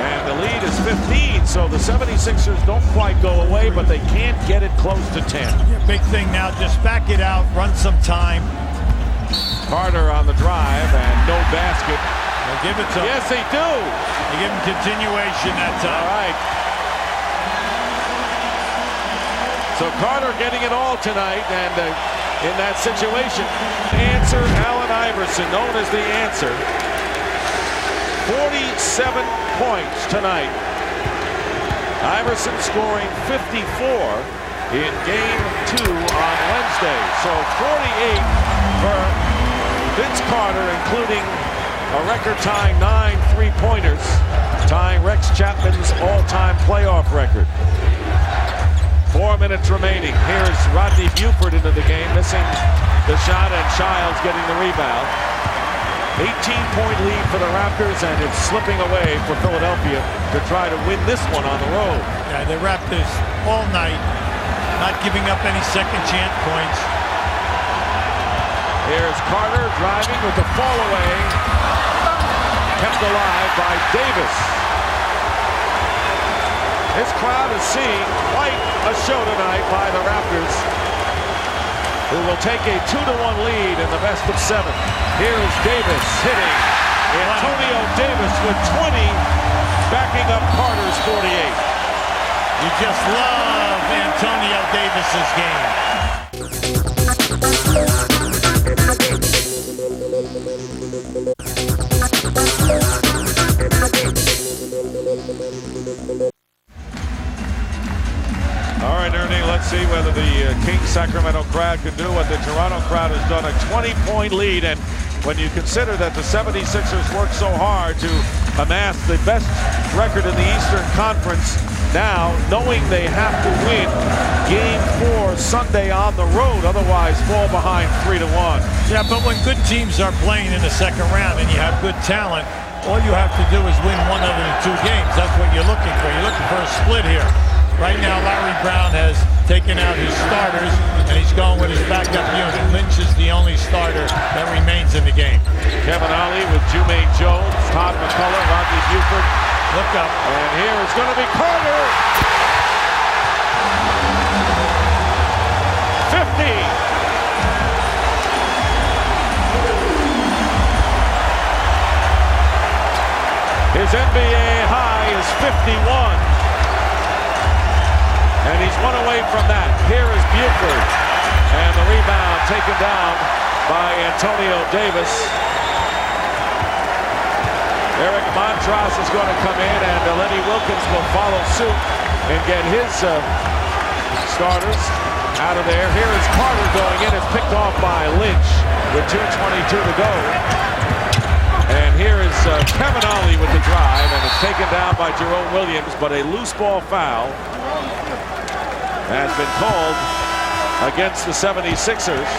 Speaker 3: And the lead is 15, so the 76ers don't quite go away, but they can't get it close to 10.
Speaker 2: Yeah, big thing now, just back it out, run some time.
Speaker 3: Carter on the drive, and no basket.
Speaker 2: They'll give it to him.
Speaker 3: Yes, they do.
Speaker 2: They give him continuation that time.
Speaker 3: All right. So Carter getting it all tonight, and in that situation, answer Allen Iverson, known as the answer. 47 points tonight. Iverson scoring 54 in game 2 on Wednesday. So 48 for Vince Carter, including a record-tying 9 3-pointers, tying Rex Chapman's all-time playoff record. 4 minutes remaining. Here's Rodney Buford into the game, missing the shot, and Childs getting the rebound. 18-point lead for the Raptors, and it's slipping away for Philadelphia to try to win this one on the road.
Speaker 2: Yeah, the Raptors all night, not giving up any second chance points.
Speaker 3: Here's Carter driving with the fall away. Kept alive by Davis. This crowd is seeing quite a show tonight by the Raptors, who will take a 2-1 lead in the best of 7. Here is Davis hitting. Antonio Davis with 20, backing up Carter's 48.
Speaker 2: You just love Antonio Davis's game.
Speaker 3: All right, Ernie, let's see whether the Kings Sacramento crowd can do what the Toronto crowd has done. A 20-point lead, and when you consider that the 76ers worked so hard to amass the best record in the Eastern Conference, now knowing they have to win Game 4 Sunday on the road, otherwise fall behind 3-1.
Speaker 2: Yeah, but when good teams are playing in the second round and you have good talent, all you have to do is win one of the 2 games. That's what you're looking for. You're looking for a split here. Right now, Larry Brown has taken out his starters, and he's going with his backup unit. Lynch is the only starter that remains in the game.
Speaker 3: Kevin Ollie with Jermaine Jones, Todd McCullough, Rodney Buford.
Speaker 2: Look up.
Speaker 3: And here is going to be Carter. 50. His NBA high is 51. And he's one away from that. Here is Buford. And the rebound taken down by Antonio Davis. Eric Montross is going to come in, and Lenny Wilkins will follow suit and get his starters out of there. Here is Carter going in. It's picked off by Lynch with 2:22 to go. And here is Kevin Ollie with the drive, and it's taken down by Jerome Williams, but a loose ball foul has been called against the 76ers.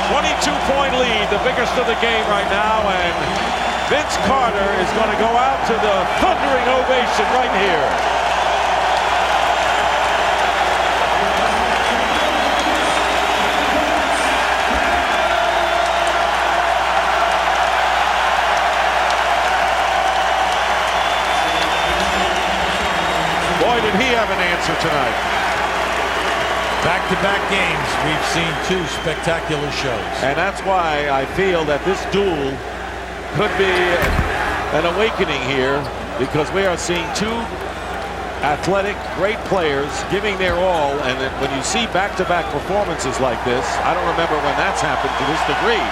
Speaker 3: 22-point lead, the biggest of the game right now, and Vince Carter is going to go out to the thundering ovation right here. Boy, did he have an answer tonight.
Speaker 2: Back-to-back games, we've seen two spectacular shows.
Speaker 3: And that's why I feel that this duel could be an awakening here, because we are seeing two athletic, great players giving their all. And when you see back-to-back performances like this, I don't remember when that's happened to this degree.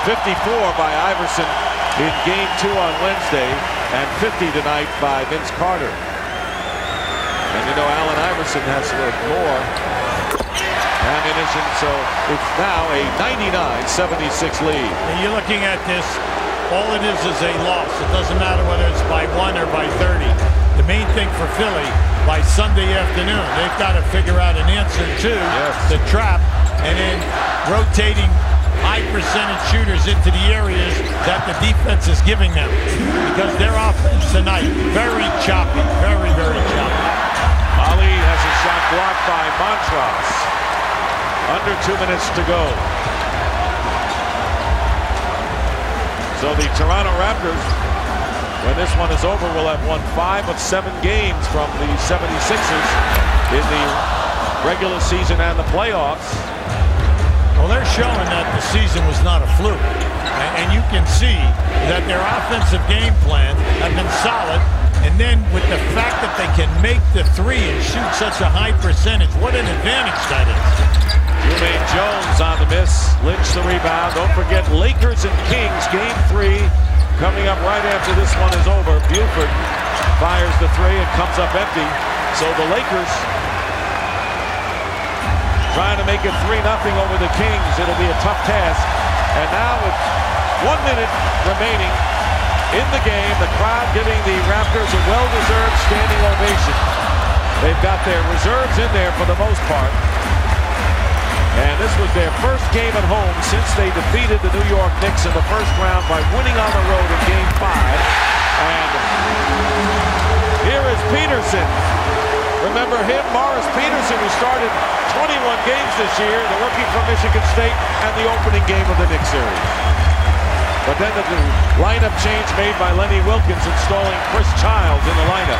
Speaker 3: 54 by Iverson in Game 2 on Wednesday, and 50 tonight by Vince Carter. And you know, Allen Iverson has more ammunition, so it's now a 99-76 lead.
Speaker 2: And you're looking at this, all it is a loss. It doesn't matter whether it's by 1 or by 30. The main thing for Philly, by Sunday afternoon, they've got to figure out an answer to the trap, and then rotating high percentage shooters into the areas that the defense is giving them, because their offense tonight, very choppy, very, very choppy.
Speaker 3: Ali has a shot blocked by Montross. Under 2 minutes to go. So the Toronto Raptors, when this one is over, will have won 5 of 7 games from the 76ers in the regular season and the playoffs.
Speaker 2: Well, they're showing that the season was not a fluke. And you can see that their offensive game plan have been solid. And then with the fact that they can make the three and shoot such a high percentage, what an advantage that is.
Speaker 3: Jermaine Jones on the miss. Lynch the rebound. Don't forget Lakers and Kings Game 3 coming up right after this one is over. Buford fires the three and comes up empty. So the Lakers trying to make it 3-0 over the Kings. It'll be a tough task. And now with 1 minute remaining in the game, the crowd giving the Raptors a well-deserved standing ovation. They've got their reserves in there for the most part. And this was their first game at home since they defeated the New York Knicks in the first round by winning on the road in Game 5. And here is Peterson. Remember him, Morris Peterson, who started 21 games this year, the rookie from Michigan State, and the opening game of the Knicks series. But then the lineup change made by Lenny Wilkins, installing Chris Childs in the lineup.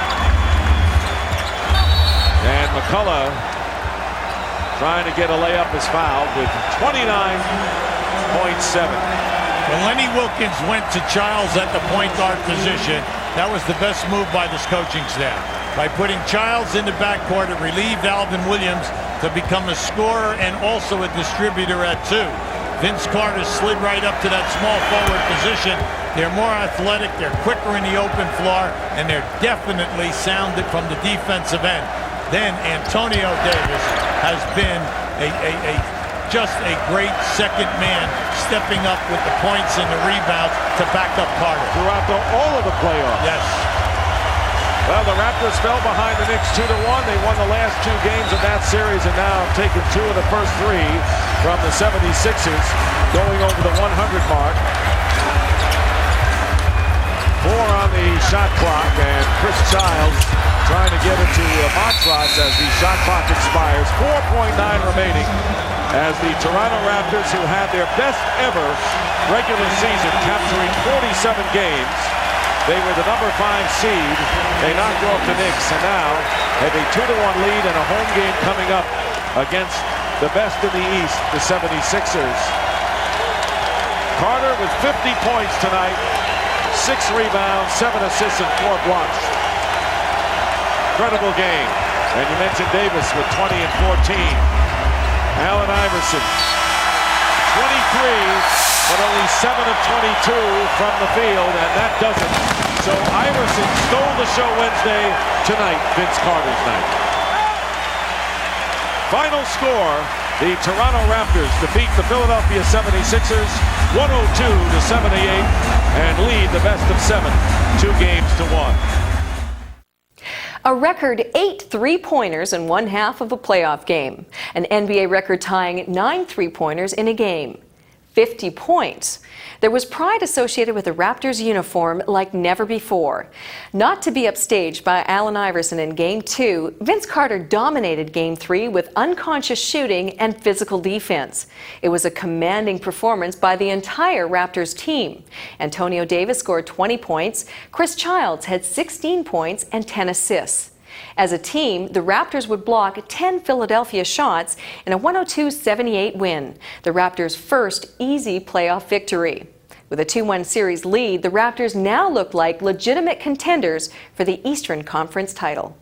Speaker 3: And McCullough trying to get a layup is fouled with 29.7.
Speaker 2: When Lenny Wilkins went to Childs at the point guard position, that was the best move by this coaching staff. By putting Childs in the backcourt, it relieved Alvin Williams to become a scorer and also a distributor at 2. Vince Carter slid right up to that small forward position. They're more athletic, they're quicker in the open floor, and they're definitely sounded from the defensive end. Then Antonio Davis has been just a great second man, stepping up with the points and the rebounds to back up Carter.
Speaker 3: Throughout all of the playoffs.
Speaker 2: Yes.
Speaker 3: Well, the Raptors fell behind the Knicks 2-1. They won the last 2 games of that series and now have taken 2 of the first 3 from the 76ers, going over the 100 mark. 4 on the shot clock, and Chris Childs trying to get it to Montross as the shot clock expires. 4.9 remaining as the Toronto Raptors, who had their best ever regular season, capturing 47 games. They were the number 5 seed. They knocked off the Knicks and now have a 2-1 lead and a home game coming up against the best in the East, the 76ers. Carter with 50 points tonight, 6 rebounds, 7 assists, and 4 blocks. Incredible game. And you mentioned Davis with 20 and 14. Allen Iverson, 23, but only 7 of 22 from the field, and that doesn't. So Iverson stole the show Wednesday. Tonight, Vince Carter's night. Final score, the Toronto Raptors defeat the Philadephia 76ers 102-78 and lead the best of 7, 2-1.
Speaker 1: A record 8 three-pointers in one half of a playoff game. An NBA record tying 9 three-pointers in a game. 50 points. There was pride associated with the Raptors uniform like never before. Not to be upstaged by Allen Iverson in Game 2, Vince Carter dominated Game 3 with unconscious shooting and physical defense. It was a commanding performance by the entire Raptors team. Antonio Davis scored 20 points. Chris Childs had 16 points and 10 assists. As a team, the Raptors would block 10 Philadephia shots in a 102-78 win, the Raptors' first easy playoff victory. With a 2-1 series lead, the Raptors now look like legitimate contenders for the Eastern Conference title.